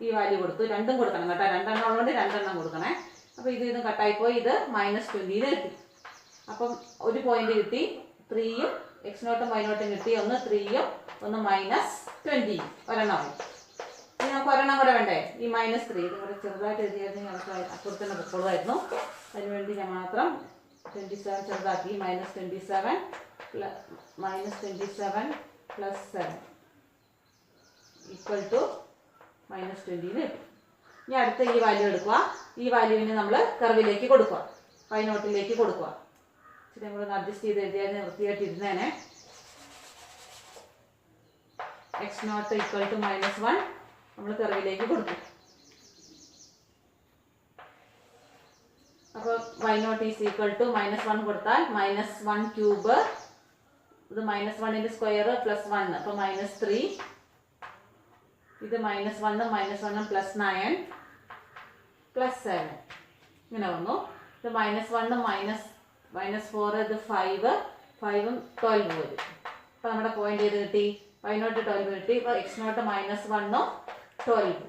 ഈ വാല്യൂ കൊടുത്തു. രണ്ടും കൊടുക്കണം കേട്ടോ, 2 എണ്ണം ഉള്ളതുകൊണ്ട് 2 എണ്ണം കൊടുക്കണേ. അപ്പൊ ഇതും കട്ടായി പോയി. ഇത് -20 കിട്ടി. അപ്പം ഒരു പോയിന്റ് കിട്ടി. 3യും എക്സ് നോട്ടും വൈ നോട്ടും കിട്ടി. ഒന്ന് 3യും ഒന്ന് -20. ഒരെണ്ണമായി. ഇനി നമുക്ക് ഒരെണ്ണം കൂടെ വേണ്ടേ? ഈ -3 ഇത് കൂടെ ചെറുതായിട്ട് എഴുതിയായിരുന്നു, അപ്പുറത്ത് തന്നെ പൊക്കോളുമായിരുന്നു. അതിനുവേണ്ടി ഞാൻ മാത്രം 27 ചെറുതാക്കി. -27 പ്ലസ് 7 ഈക്വൽ ടു -20 കിട്ടും. ഇനി അടുത്ത ഈ വാല്യൂ എടുക്കുക. ഈ വാല്യൂവിനെ നമ്മൾ കർവിലേക്ക് കൊടുക്കുക, വൈ നോട്ടിലേക്ക് കൊടുക്കുക. ഇച്ചിരി കൂടെ ഒന്ന് അഡ്ജസ്റ്റ് ചെയ്ത് എഴുതിയാൽ വൃത്തിയായിട്ട് ഇരുന്നേനെ. എക്സ് നോട്ട് ഈക്വൽ ടു -1 നമ്മൾ കർവിലേക്ക് കൊടുക്കും. അപ്പോൾ y naught is equal to -1 കൊടുത്താൽ -1 ക്യൂബ്, ഇത് -1ന്റെ സ്ക്വയർ പ്ലസ് 1, അപ്പൊ -3. ഇത് -1ഉം -1ഉം പ്ലസ് 9 പ്ലസ് 7 ഇങ്ങനെ വന്നു. ഇത് -1ഉം -4, ഇത് 5ഉം 12 വരും. അപ്പൊ നമ്മുടെ പോയിന്റ് ചെയ്ത് കിട്ടി, വൈ നോട്ട് 12 കിട്ടി. ഇപ്പൊ എക്സ് നോട്ട് -1ഉം 12.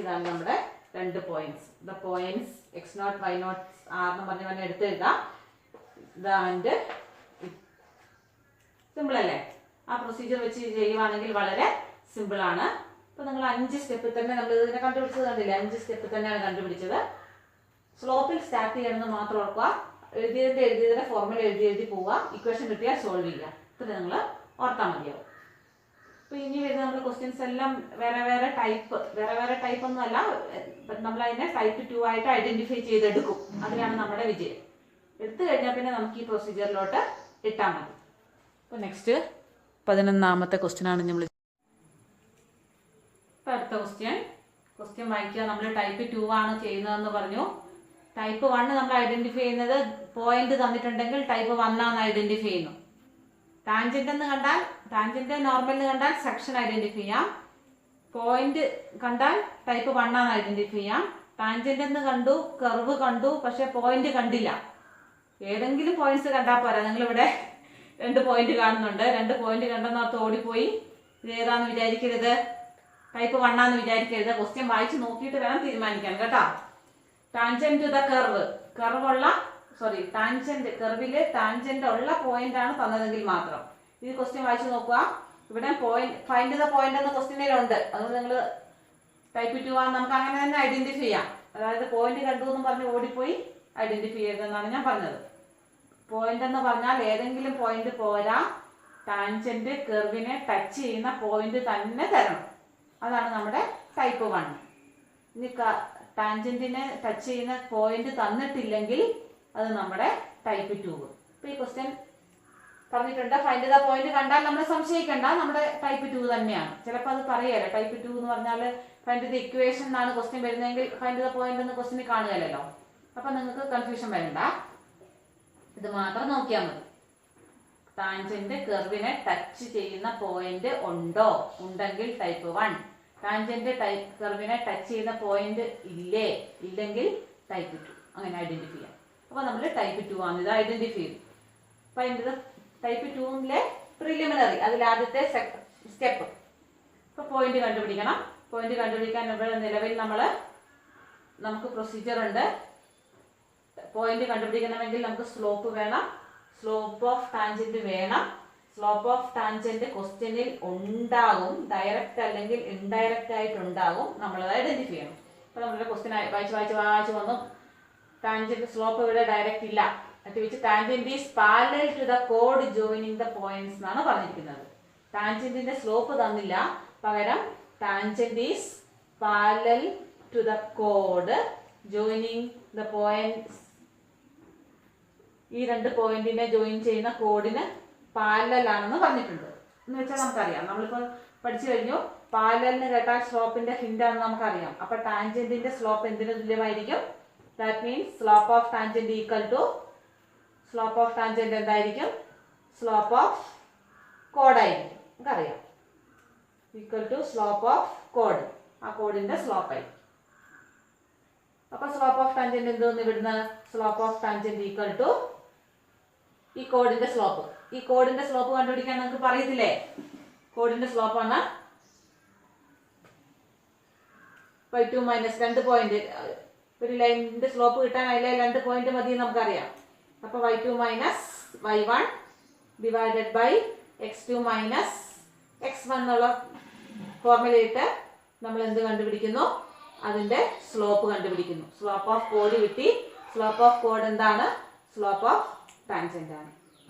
ഇതാണ് നമ്മുടെ 2 points. The points x naught y naught ആർന്ന് പറഞ്ഞ് എടുത്തെഴുതാം. ഇതാണ്ട് സിമ്പിൾ അല്ലേ? ആ പ്രൊസീജിയർ വെച്ച് ചെയ്യുവാണെങ്കിൽ വളരെ സിമ്പിൾ ആണ്. ഇപ്പൊ നിങ്ങൾ 5 സ്റ്റെപ്പിൽ തന്നെ നമ്മൾ ഇതിനെ കണ്ടുപിടിച്ചത് കണ്ടില്ലേ? 5 സ്റ്റെപ്പിൽ തന്നെയാണ് കണ്ടുപിടിച്ചത്. സ്ലോപ്പിൽ സ്റ്റാർട്ട് ചെയ്യണമെന്ന് മാത്രം ഓർക്കുക. എഴുതിയതിന്റെ ഫോർമുല എഴുതി പോവുക. ഇക്വേഷൻ കിട്ടിയാൽ സോൾവ് ചെയ്യുക. ഇത്ര നിങ്ങൾ ഓർത്താൽ മതിയാവും. അപ്പൊ ഇനി വരുന്ന നമ്മുടെ ക്വസ്റ്റ്യൻസ് എല്ലാം വേറെ ടൈപ്പ് ഒന്നും അല്ല. നമ്മൾ അതിനെ ടൈപ്പ് 2 ആയിട്ട് ഐഡന്റിഫൈ ചെയ്തെടുക്കും. അതിനാണ് നമ്മുടെ വിജയം. എടുത്തു കഴിഞ്ഞാൽ പിന്നെ നമുക്ക് ഈ പ്രൊസീജിയറിലോട്ട് ഇട്ടാൽ മതി. അപ്പോൾ നെക്സ്റ്റ് 11ാമത്തെ ക്വസ്റ്റ്യൻ ആണ് നമ്മൾ. ഇപ്പം അടുത്ത ക്വസ്റ്റ്യൻ വായിക്കുക. നമ്മൾ ടൈപ്പ് 2 ആണ് ചെയ്യുന്നതെന്ന് പറഞ്ഞു. ടൈപ്പ് 1 നമ്മൾ ഐഡന്റിഫൈ ചെയ്യുന്നത് പോയിന്റ് തന്നിട്ടുണ്ടെങ്കിൽ ടൈപ്പ് 1 ആണ് ഐഡന്റിഫൈ ചെയ്യുന്നു. ടാൻജന്റ് എന്ന് കണ്ടാൽ, ടാൻജന്റ് നോർമൽ എന്ന് കണ്ടാൽ സെക്ഷൻ ഐഡന്റിഫൈ ചെയ്യാം. പോയിന്റ് കണ്ടാൽ ടൈപ്പ് 1 ആണ് ഐഡന്റിഫൈ ചെയ്യാം. ടാൻജന്റ് എന്ന് കണ്ടു, കർവ് കണ്ടു, പക്ഷെ പോയിന്റ് കണ്ടില്ല. ഏതെങ്കിലും പോയിന്റ്സ് കണ്ടാൽ പോരാ. നിങ്ങളിവിടെ 2 പോയിന്റ് കാണുന്നുണ്ട്. 2 പോയിന്റ് കണ്ടെന്നോർത്ത് ഓടിപ്പോയി ഇത് ഏതാന്ന് വിചാരിക്കരുത്, ടൈപ്പ് 1 ആണെന്ന് വിചാരിക്കരുത്. ക്വസ്റ്റ്യൻ വായിച്ച് നോക്കിയിട്ട് വേണം തീരുമാനിക്കാൻ കേട്ടോ. ടാൻജന്റ് ടു ദ കർവ്, കർവില് ടാൻജന്റ് ഉള്ള പോയിന്റ് ആണ് തന്നതെങ്കിൽ മാത്രം. ഇത് ക്വസ്റ്റ്യൻ വായിച്ച് നോക്കുക. ഇവിടെ ഫൈൻഡ് ദ പോയിന്റ് എന്ന ക്വസ്റ്റ്യനിലുണ്ട്. അതുകൊണ്ട് നിങ്ങൾ ടൈപ്പ് 2 ആണ് നമുക്ക് അങ്ങനെ തന്നെ ഐഡന്റിഫൈ ചെയ്യാം. അതായത് പോയിന്റ് കണ്ടു എന്നും പറഞ്ഞ് ഓടിപ്പോയി ഐഡന്റിഫൈ ചെയ്തെന്നാണ് ഞാൻ പറഞ്ഞത്. പോയിന്റ് എന്ന് പറഞ്ഞാൽ ഏതെങ്കിലും പോയിന്റ് പോരാ, ടാൻജന്റ് കർവിനെ ടച്ച് ചെയ്യുന്ന പോയിന്റ് തന്നെ തരണം. അതാണ് നമ്മുടെ ടൈപ്പ് 1. ഇനി ടാൻജന്റിനെ ടച്ച് ചെയ്യുന്ന പോയിന്റ് തന്നിട്ടില്ലെങ്കിൽ അത് നമ്മുടെ ടൈപ്പ് 2. ഇപ്പൊ ഈ ക്വസ്റ്റ്യൻ പറഞ്ഞിട്ടുണ്ട് ഫൈൻഡ് ദ പോയിന്റ് കണ്ടാൽ നമ്മൾ സംശയിക്കേണ്ട, നമ്മുടെ ടൈപ്പ് 2 തന്നെയാണ്. ചിലപ്പോൾ അത് പറയല്ല. ടൈപ്പ് 2 എന്ന് പറഞ്ഞാൽ ഫൈൻഡ് ദ ഇക്വേഷൻ എന്നാണ് ക്വസ്റ്റ്യൻ വരുന്നതെങ്കിൽ ഫൈൻഡ് ദ പോയിന്റ് എന്ന് ക്വസ്റ്റ്യൻ കാണുകയല്ലോ. അപ്പൊ നിങ്ങൾക്ക് കൺഫ്യൂഷൻ വരണ്ട, ഇത് മാത്രം നോക്കിയാൽ മതി. ടാൻജന്റ് കർവിനെ ടച്ച് ചെയ്യുന്ന പോയിന്റ് ഉണ്ടെങ്കിൽ ടൈപ്പ് 1. ടാൻജന്റ് കർവിനെ ടച്ച് ചെയ്യുന്ന പോയിന്റ് ഇല്ലെങ്കിൽ ടൈപ്പ് 2. അങ്ങനെ ഐഡന്റിഫൈ ചെയ്യാം. അപ്പൊ നമ്മൾ ടൈപ്പ് 2 ആണ് ഇത് ഐഡന്റിഫൈ ചെയ്തു. അപ്പൊ അതിൻ്റെ ടൈപ്പ് 2ലെ പ്രിലിമിനറി, അതിലാദ്യത്തെ സ്റ്റെപ്പ്. ഇപ്പൊ പോയിന്റ് കണ്ടുപിടിക്കണം. പോയിന്റ് കണ്ടുപിടിക്കാൻ ഇവിടെ നിലവിൽ നമുക്ക് പ്രൊസീജിയർ ഉണ്ട്. പോയിന്റ് കണ്ടുപിടിക്കണമെങ്കിൽ നമുക്ക് സ്ലോപ്പ് വേണം, സ്ലോപ്പ് ഓഫ് ടാൻജന്റ് വേണം. സ്ലോപ്പ് ഓഫ് ടാൻജന്റ് ക്വസ്റ്റ്യനിൽ ഉണ്ടാകും, ഡയറക്റ്റ് അല്ലെങ്കിൽ ഇൻഡയറക്റ്റ് ആയിട്ടുണ്ടാകും, നമ്മളത് ഐഡന്റിഫൈ ചെയ്യണം. ഇപ്പൊ നമ്മുടെ ക്വസ്റ്റ്യൻ വായിച്ച് വന്നു, ടാൻജന്റ് സ്ലോപ്പ് ഇവിടെ ഡയറക്റ്റ് ഇല്ല, tangent is parallel to the കോഡ് ജോയിനിങ് ദ പോയിന്റ്സ് എന്നാണ് പറഞ്ഞിരിക്കുന്നത്. ടാൻജന്റിന്റെ സ്ലോപ്പ് തന്നില്ല, പകരം tangent is parallel to the കോഡ് ജോയിനിങ് ദ പോയിന്റ്സ്. ഈ രണ്ട് പോയിന്റിനെ ജോയിൻ ചെയ്യുന്ന കോഡിന് പാരലൽ ആണെന്ന് പറഞ്ഞിട്ടുണ്ട്. എന്ന് വെച്ചാൽ നമുക്കറിയാം, നമ്മളിപ്പോൾ പഠിച്ചു കഴിഞ്ഞു, പാരലലിന് കേട്ടാൽ സ്ലോപ്പിന്റെ ഹിന്റ് ആണെന്ന് നമുക്കറിയാം. അപ്പൊ ടാൻജന്റിന്റെ സ്ലോപ്പ് എന്തിനു തുല്യമായിരിക്കും? That means slope of tangent equal to slope of tangent എന്തായിരിക്കും? സ്ലോപ്പ് ഓഫ് കോഡായിരിക്കും. നമുക്കറിയാം, ഈക്വൽ ടു സ്ലോപ്പ് ഓഫ് കോഡ്, ആ കോഡിന്റെ സ്ലോപ്പ് ആയിരിക്കും. അപ്പൊ സ്ലോപ്പ് ഓഫ് ടാൻജന്റ് എന്തോന്ന് ഇവിടുന്ന്? Slope of tangent equal to ഈ കോഡിന്റെ സ്ലോപ്പ്. ഈ കോഡിന്റെ സ്ലോപ്പ് കണ്ടുപിടിക്കാൻ നമുക്ക് പറയത്തില്ലേ? കോഡിന്റെ സ്ലോപ്പ് ആണ് y2 മൈനസ് 2 പോയിന്റ്. ഒരു ലൈനിന്റെ സ്ലോപ്പ് കിട്ടാൻ അതിലെ 2 പോയിന്റ് മതി നമുക്കറിയാം. അപ്പൊ y2 minus y1 divided by x2 minus x1 എന്നുള്ള ഫോർമുലയിട്ട് നമ്മൾ എന്ത് കണ്ടുപിടിക്കുന്നു? അതിന്റെ സ്ലോപ്പ് കണ്ടുപിടിക്കുന്നു. സ്ലോപ്പ് ഓഫ് കോഡ് കിട്ടി. സ്ലോപ്പ് ഓഫ് കോഡ് എന്താണ്? സ്ലോപ്പ് ഓഫ് ടാൻജന്റ് ആണ്.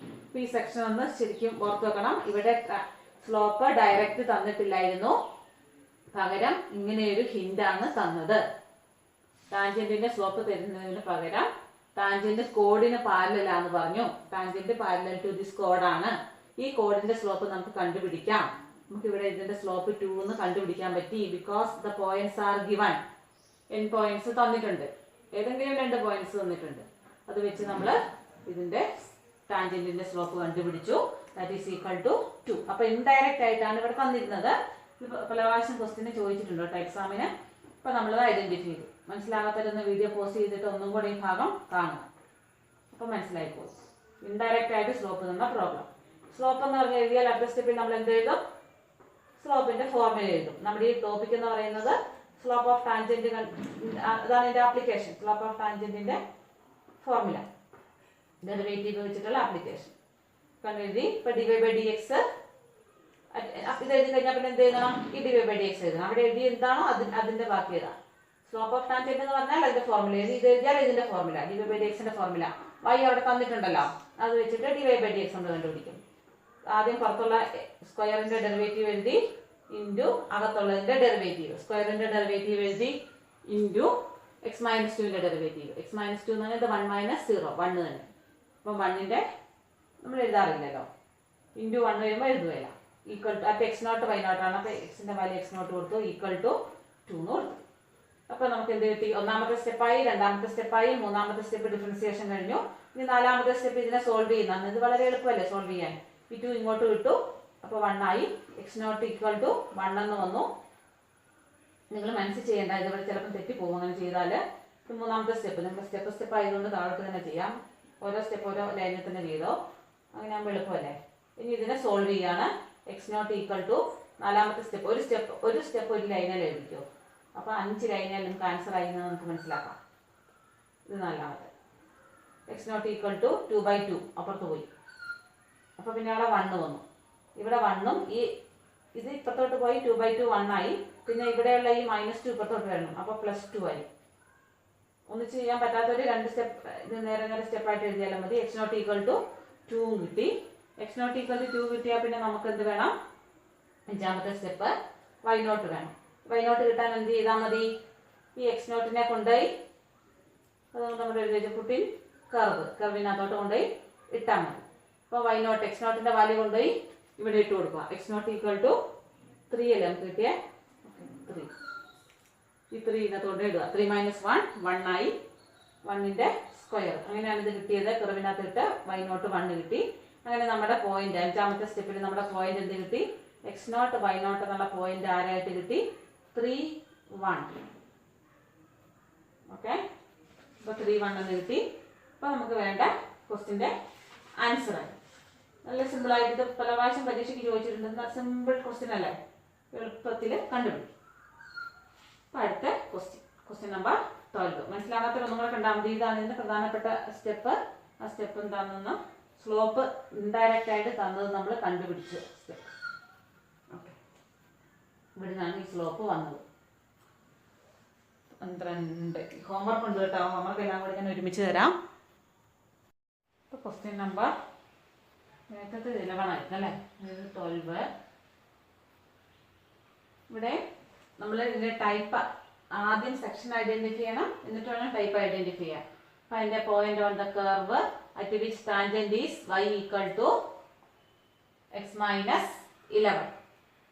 ഈ സെക്ഷൻ ഒന്ന് ശരിക്കും ഓർത്ത് വെക്കണം. ഇവിടെ സ്ലോപ്പ് ഡയറക്റ്റ് തന്നിട്ടില്ലായിരുന്നു, പകരം ഇങ്ങനെയൊരു ഹിന്റ് ആണ് തന്നത്. ടാൻജന്റിന്റെ സ്ലോപ്പ് തരുന്നതിന് പകരം ടാൻജന്റ് കോഡിന് പാരലലാന്ന് പറഞ്ഞു. ടാൻജന്റ് പാരലൽ ടു ദിസ് കോഡാണ്. ഈ കോഡിന്റെ സ്ലോപ്പ് നമുക്ക് കണ്ടുപിടിക്കാം. നമുക്ക് ഇവിടെ ഇതിന്റെ സ്ലോപ്പ് 2 എന്ന് കണ്ടുപിടിക്കാൻ പറ്റി. Because the points are given. n points തന്നിട്ടുണ്ട്, ഏതെങ്കിലും 2 പോയിന്റ്സ് തന്നിട്ടുണ്ട്. അത് വെച്ച് നമ്മൾ ഇതിന്റെ ടാൻജന്റിന്റെ സ്ലോപ്പ് കണ്ടുപിടിച്ചു. That is equal to 2. അപ്പൊ ഇൻഡയറക്റ്റ് ആയിട്ടാണ് ഇവിടെ തന്നിരുന്നത്. പല പ്രാവശ്യം ക്വസ്റ്റ്യന് ചോദിച്ചിട്ടുണ്ട് കേട്ടോ എക്സാമിന്. അപ്പൊ നമ്മളത് ഐഡന്റിഫൈ ചെയ്തു. മനസ്സിലാകാത്തവരൊന്ന് വീഡിയോ പോസ്റ്റ് ചെയ്തിട്ട് ഒന്നും കൂടെ ഈ ഭാഗം കാണുക, അപ്പൊ മനസ്സിലായിപ്പോകും. ഇൻഡയറക്റ്റ് ആയിട്ട് സ്ലോപ്പ് തന്ന പ്രോബ്ലം. സ്ലോപ്പ് എന്ന് പറഞ്ഞ് എഴുതിയാൽ അടുത്ത സ്റ്റെപ്പിൽ നമ്മൾ എന്ത് എഴുതും? സ്ലോപ്പിന്റെ ഫോർമുല എഴുതും. നമ്മുടെ ഈ ടോപ്പിക് എന്ന് പറയുന്നത് സ്ലോപ്പ് ഓഫ് ടാൻജന്റ്, അതാണ് ഇതിന്റെ ആപ്ലിക്കേഷൻ. സ്ലോപ്പ് ഓഫ് ടാൻജന്റിന്റെ ഫോർമുല, ഡെറിവേറ്റീവ് വെച്ചിട്ടുള്ള ആപ്ലിക്കേഷൻ കണ്ടെഴുതി. ഇപ്പൊ ഡിവൈ ബൈ ഡി എക്സ് ഇത് എഴുതി കഴിഞ്ഞാൽ പിന്നെ എന്ത് എഴുതണം? ഈ ഡിവൈ ബൈ ഡി എക്സ് എഴുതണം. അവിടെ എഴുതി എന്താണോ അതിന്റെ ബാക്കി എഴുതാം. സ്ലോപ്പ് ഓഫ് ടാൻജന്റ് എന്ന് പറഞ്ഞാൽ അതിന്റെ ഫോർമുല എഴുതി. ഇത് എഴുതിയാൽ ഇതിന്റെ ഫോർമുല, ഡിവൈ ബൈ ഡി എക്സിന്റെ ഫോർമുല. y അവിടെ തന്നിട്ടുണ്ടല്ലോ, അത് വെച്ചിട്ട് ഡിവൈ ബൈ ഡി എക്സ് കൊണ്ട് കണ്ടുപിടിക്കും. ആദ്യം പുറത്തുള്ള സ്ക്വയറിന്റെ ഡെറിവേറ്റീവ് എഴുതി, ഇൻറ്റു അകത്തുള്ളതിന്റെ ഡെറിവേറ്റീവ്. സ്ക്വയറിന്റെ ഡെറിവേറ്റീവ് എഴുതി, ഇൻറ്റു എക്സ് മൈനസ് ടുവിന്റെ ഡെറിവേറ്റീവ്. എക്സ് മൈനസ് 2 എന്ന് പറഞ്ഞാൽ 1 മൈനസ് 0, 1 തന്നെ. അപ്പം 1ന്റെ നമ്മൾ എഴുതാറില്ലല്ലോ, ഇൻറ്റു 1 വരുമ്പോൾ എഴുതുകയില്ല. Equal to at x0 y0 ആണ്. അപ്പൊ എക്സിന്റെ വാല്യൂ x0 കൊടുത്തു, ഈക്വൽ ടു 2 എന്ന് കൊടുത്തു. അപ്പൊ നമുക്ക് എന്ത് കിട്ടി? ഒന്നാമത്തെ സ്റ്റെപ്പായി, രണ്ടാമത്തെ സ്റ്റെപ്പായി, മൂന്നാമത്തെ സ്റ്റെപ്പ് ഡിഫറൻസിയേഷൻ കഴിഞ്ഞു. ഇനി നാലാമത്തെ സ്റ്റെപ്പ് ഇതിനെ സോൾവ് ചെയ്യുന്നതാണ്. ഇത് വളരെ എളുപ്പമല്ലേ സോൾവ് ചെയ്യാൻ. ഈ 2 ഇങ്ങോട്ട് വിട്ടു, അപ്പൊ 1 ആയി. x0 ഈക്വൽ ടു 1 എന്ന് വന്നു. നിങ്ങൾ മനസ്സിൽ ചെയ്യേണ്ട, ഇതുവരെ ചിലപ്പോൾ തെറ്റിപ്പോകും അങ്ങനെ ചെയ്താൽ. മൂന്നാമത്തെ സ്റ്റെപ്പ് നിങ്ങൾ സ്റ്റെപ്പ് ആയതുകൊണ്ട് താഴോട്ട് തന്നെ ചെയ്യാം. ഓരോ സ്റ്റെപ്പ് ഓരോ ലൈനിൽ തന്നെ ചെയ്തോ, അങ്ങനെ ആകുമ്പോൾ എളുപ്പമല്ലേ. ഇനി ഇതിനെ സോൾവ് ചെയ്യാണ്. x0 ഈക്വൽ ടു നാലാമത്തെ സ്റ്റെപ്പ്, ഒരു സ്റ്റെപ്പ് ഒരു ലൈനിൽ എഴുതിക്കോ. അപ്പൊ 5 ലൈനിൽ നമുക്ക് ആൻസർ ആയി എന്ന് നമുക്ക് മനസ്സിലാക്കാം. ഇത് നാലാമത്തെ. x0 ഈക്വൽ ടു 2/2 അപ്പുറത്ത് പോയി. അപ്പൊ പിന്നെ അവിടെ 1 വന്നു. ഇവിടെ 1ഉം ഇത് ഇപ്പുറത്തോട്ട് പോയി 2/2 1 ആയി. പിന്നെ ഇവിടെയുള്ള ഈ -2 ഇപ്പുറത്തോട്ട് വരണം, അപ്പൊ +2 ആയി. ഒന്നിച്ച് ചെയ്യാൻ പറ്റാത്തൊരു 2 സ്റ്റെപ്പ് ഇത് നേരെ സ്റ്റെപ്പായിട്ട് എഴുതിയാലും മതി. x0 ഈക്വൽ ടു 2 കിട്ടി. x0 ഈക്വൽ ടു 2 കിട്ടിയാൽ പിന്നെ നമുക്ക് എന്ത് വേണം? അഞ്ചാമത്തെ സ്റ്റെപ്പ് y0 വേണം. y0 കിട്ടാൻ എന്ത് ചെയ്താൽ മതി? ഈ x0നെ കൊണ്ടുപോയി അതുകൊണ്ട് നമ്മുടെ എഴുതി പുട്ടിൻ കർവിനകത്തോട്ട് കൊണ്ടുപോയി ഇട്ടാൽ മതി. അപ്പോൾ y0 x0ന്റെ വാല്യൂ കൊണ്ടുപോയി ഇവിടെ ഇട്ട് കൊടുക്കുക. x0 ഈക്വൽ ടു 3 അല്ലേ നമുക്ക് കിട്ടിയേ? 3. ഈ 3 ഇതിനകത്തോട്ട് ഇടുക. 3 മൈനസ് 1 1 ആയി. 1ന്റെ സ്ക്വയർ, അങ്ങനെയാണ് ഇത് കിട്ടിയത്. കർവിനകത്ത് ഇട്ട് y0 1 കിട്ടി. അങ്ങനെ നമ്മുടെ പോയിന്റ് അഞ്ചാമത്തെ സ്റ്റെപ്പിൽ നമ്മുടെ പോയിന്റ് എന്ത് കിട്ടി? x0 y0 എന്നുള്ള പോയിന്റ് ആരായിട്ട് കിട്ടി? 3 1. ഓക്കെ, അപ്പോൾ 3 1 എന്ന് കിട്ടി. അപ്പോൾ നമുക്ക് വേണ്ട ക്വസ്റ്റിന്റെ ആൻസർ ആയി. നല്ല സിമ്പിൾ ആയിട്ട് ഇത് പല പ്രാവശ്യം പരീക്ഷയ്ക്ക് ചോദിച്ചിട്ടുണ്ട്. സിമ്പിൾ ക്വസ്റ്റ്യൻ അല്ലേ, എളുപ്പത്തിൽ കണ്ടുപിടിക്കും. അപ്പോൾ അടുത്ത ക്വസ്റ്റ്യൻ നമ്പർ 12. മനസ്സിലാകാത്ത ഒന്നും കൂടെ കണ്ടാൽ മതി. ഇതാണ് ഇതിന്റെ പ്രധാനപ്പെട്ട സ്റ്റെപ്പ്. ആ സ്റ്റെപ്പ് എന്താണെന്ന് സ്ലോപ്പ് ഇൻഡയറക്റ്റ് ആയിട്ട് തന്നത് നമ്മൾ കണ്ടുപിടിച്ചു സ്റ്റെപ്പ്. ഓക്കെ, ഇവിടെ നിന്നാണ് ഈ സ്ലോപ്പ് വന്നത്. 12. ഹോംവർക്ക് ഉണ്ട് കേട്ടോ, ഹോംവർക്ക് എല്ലാം കൂടി ഞാൻ ഒരുമിച്ച് തരാം. ഇപ്പോൾ ക്വസ്റ്റ്യൻ നമ്പർ നേരത്തെ 11 ആയിരുന്നു അല്ലേ, 12. ഇവിടെ നമ്മൾ ഇതിൻ്റെ ടൈപ്പ് ആദ്യം സെക്ഷൻ ഐഡൻറ്റിഫൈ ചെയ്യണം, എന്നിട്ട് വേണം ടൈപ്പ് ഐഡൻറ്റിഫൈ ചെയ്യാൻ. അപ്പം അതിൻ്റെ point on the curve at which tangent is y equal to x minus 11.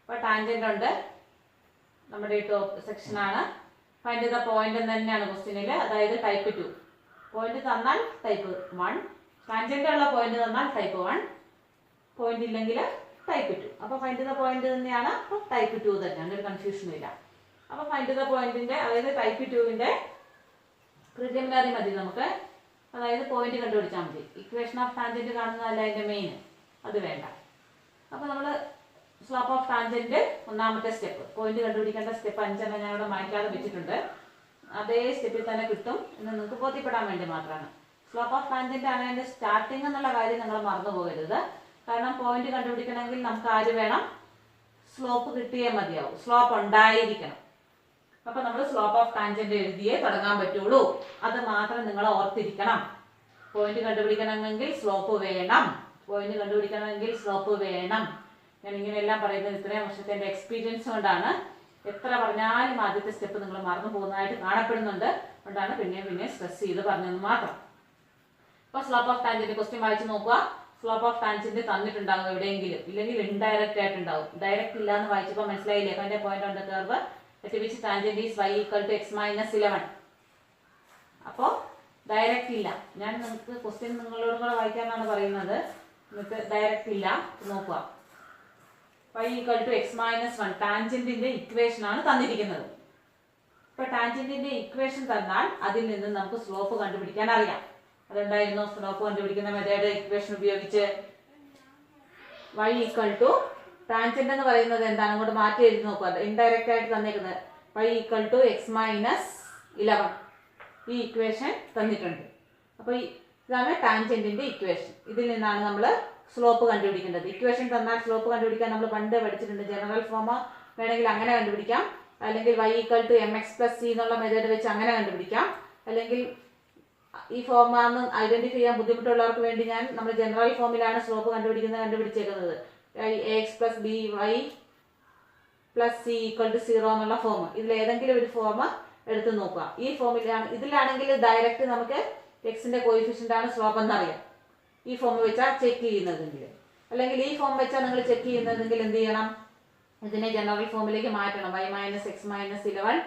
അപ്പോൾ ടാൻജന്റ് ഉണ്ട്, നമ്മുടെ ഈ ടോപ്പ് സെക്ഷനാണ്. ഫൈൻഡ് ദ പോയിന്റ് തന്നെയാണ് ക്വസ്റ്റ്യനിൽ, അതായത് ടൈപ്പ് 2. പോയിന്റ് തന്നാൽ ടൈപ്പ് 1, ടാൻജന്റ് ഉള്ള പോയിന്റ് തന്നാൽ ടൈപ്പ് 1, പോയിന്റ് ഇല്ലെങ്കിൽ ടൈപ്പ് 2. അപ്പോൾ ഫൈൻഡ് ദ പോയിന്റ് തന്നെയാണ്, അപ്പോൾ ടൈപ്പ് 2 തന്നെയാണ്, ഒരു കൺഫ്യൂഷനും ഇല്ല. അപ്പോൾ ഫൈൻഡ് ദ പോയിന്റിന്റെ, അതായത് ടൈപ്പ് 2ന്റെ പ്രിലിമിനറി മതി നമുക്ക്, അതായത് പോയിന്റ് കണ്ടുപിടിച്ചാൽ മതി. ഇക്വേഷൻ ഓഫ് ടാൻജന്റ് കാണുന്നതല്ല അതിന്റെ മെയിൻ, അത് വേണ്ട. അപ്പോൾ നമ്മൾ സ്ലോപ്പ് ഓഫ് ടാൻജന്റ് ഒന്നാമത്തെ സ്റ്റെപ്പ്, പോയിന്റ് കണ്ടുപിടിക്കേണ്ട സ്റ്റെപ്പ് 5 ഞാൻ ഇവിടെ മാറ്റാതെ വെച്ചിട്ടുണ്ട്. അതേ സ്റ്റെപ്പിൽ തന്നെ കിട്ടും എന്ന് നിങ്ങൾക്ക് ബോധ്യപ്പെടാൻ വേണ്ടി മാത്രമാണ്. സ്ലോപ്പ് ഓഫ് ടാൻജന്റ് ആണ് അതിന്റെ സ്റ്റാർട്ടിംഗ് എന്നുള്ള കാര്യം നിങ്ങൾ മറന്നു പോകരുത്. കാരണം പോയിന്റ് കണ്ടുപിടിക്കണമെങ്കിൽ നമുക്ക് ആര് വേണം, സ്ലോപ്പ് കിട്ടിയേ മതിയാവും, സ്ലോപ്പ് ഉണ്ടായിരിക്കണം. അപ്പൊ നമ്മൾ സ്ലോപ്പ് ഓഫ് ടാൻജന്റ് എഴുതിയേ തുടങ്ങാൻ പറ്റുള്ളൂ, അത് മാത്രം നിങ്ങൾ ഓർത്തിരിക്കണം. പോയിന്റ് കണ്ടുപിടിക്കണമെങ്കിൽ സ്ലോപ്പ് വേണം, പോയിന്റ് കണ്ടുപിടിക്കണമെങ്കിൽ സ്ലോപ്പ് വേണം. ഞാൻ ഇങ്ങനെയെല്ലാം പറയുന്നത് ഇത്രയും വർഷത്തെ എൻ്റെ എക്സ്പീരിയൻസ് കൊണ്ടാണ്. എത്ര പറഞ്ഞാലും ആദ്യത്തെ സ്റ്റെപ്പ് നിങ്ങൾ മറന്നു പോകുന്നതായിട്ട് കാണപ്പെടുന്നുണ്ട്, അതുകൊണ്ടാണ് പിന്നെയും സ്ട്രെസ് ചെയ്ത് പറഞ്ഞത് മാത്രം. അപ്പോൾ സ്ലോപ്പ് ഓഫ് ടാൻജന്റ് ക്വസ്റ്റ്യൻ വായിച്ച് നോക്കുക. സ്ലോപ്പ് ഓഫ് ടാൻജന്റ് തന്നിട്ടുണ്ടാകും എവിടെയെങ്കിലും, ഇല്ലെങ്കിൽ ഇൻഡയറക്റ്റ് ആയിട്ടുണ്ടാവും. ഡയറക്റ്റ് ഇല്ല എന്ന് വായിച്ചപ്പോൾ മനസ്സിലായില്ലേ, അതിന്റെ point on the curve at which tangent is y equal to x minus 11. അപ്പോൾ ഡയറക്റ്റ് ഇല്ല. ഞാൻ നിങ്ങൾക്ക് ക്വസ്റ്റ്യൻ നിങ്ങളോട് കൂടെ വായിക്കാനാണ് പറയുന്നത്, എന്നിട്ട് ഡയറക്റ്റ് ഇല്ല നോക്കുക. y equal to x minus 1 ടാൻജന്റിന്റെ ഇക്വേഷൻ ആണ് തന്നിരിക്കുന്നത്. ഇപ്പൊ ടാൻജന്റിന്റെ ഇക്വേഷൻ തന്നാൽ അതിൽ നിന്ന് നമുക്ക് സ്ലോപ്പ് കണ്ടുപിടിക്കാൻ അറിയാം. അതെന്തായിരുന്നു സ്ലോപ്പ് കണ്ടുപിടിക്കുന്ന മെത്തേഡ്? ഇക്വേഷൻ ഉപയോഗിച്ച് y ഈക്വൽ ടു ടാൻജന്റ് എന്ന് പറയുന്നത് എന്താണ്, അങ്ങോട്ട് മാറ്റി എഴുതി നോക്കുക. ഇൻഡയറക്റ്റ് ആയിട്ട് തന്നിരിക്കുന്നത് y equal to x minus 11. ഈ ഇക്വേഷൻ തന്നിട്ടുണ്ട്. അപ്പോൾ ഇതാണ് ടാൻജന്റിന്റെ ഇക്വേഷൻ. ഇതിൽ നിന്നാണ് നമ്മൾ സ്ലോപ്പ് കണ്ടുപിടിക്കേണ്ടത്. ഇക്വേഷൻ തന്നാൽ സ്ലോപ്പ് കണ്ടുപിടിക്കാൻ നമ്മൾ പണ്ട് പഠിച്ചിട്ടുണ്ട്. ജനറൽ ഫോം വേണമെങ്കിൽ അങ്ങനെ കണ്ടുപിടിക്കാം, അല്ലെങ്കിൽ y equal to mx plus c എന്നുള്ള മെത്തേഡ് വെച്ച് അങ്ങനെ കണ്ടുപിടിക്കാം. അല്ലെങ്കിൽ ഈ ഫോമാണെന്ന് ഐഡന്റിഫൈ ചെയ്യാൻ ബുദ്ധിമുട്ടുള്ളവർക്ക് വേണ്ടി ഞാൻ നമ്മൾ ജനറൽ ഫോമിലാണ് സ്ലോപ്പ് കണ്ടുപിടിച്ചേക്കുന്നത്. ax plus b y plus c equal to 0 എന്നുള്ള ഫോം. ഇതിൽ ഏതെങ്കിലും ഒരു ഫോം എടുത്ത് നോക്കുക. ഈ ഫോമിലാണ്, ഇതിലാണെങ്കിൽ ഡയറക്റ്റ് നമുക്ക് എക്സിന്റെ കോയിഫിഷ്യന്റ് ആണ് സ്ലോപ്പ് എന്നറിയാം, ഈ ഫോം വെച്ചാൽ ചെക്ക് ചെയ്യുന്നതെങ്കിൽ. അല്ലെങ്കിൽ ഈ ഫോം വെച്ചാൽ നിങ്ങൾ ചെക്ക് ചെയ്യുന്നതെങ്കിൽ എന്ത് ചെയ്യണം, ഇതിനെ ജനറൽ ഫോമിലേക്ക് മാറ്റണം. y മൈനസ് എക്സ് മൈനസ് 11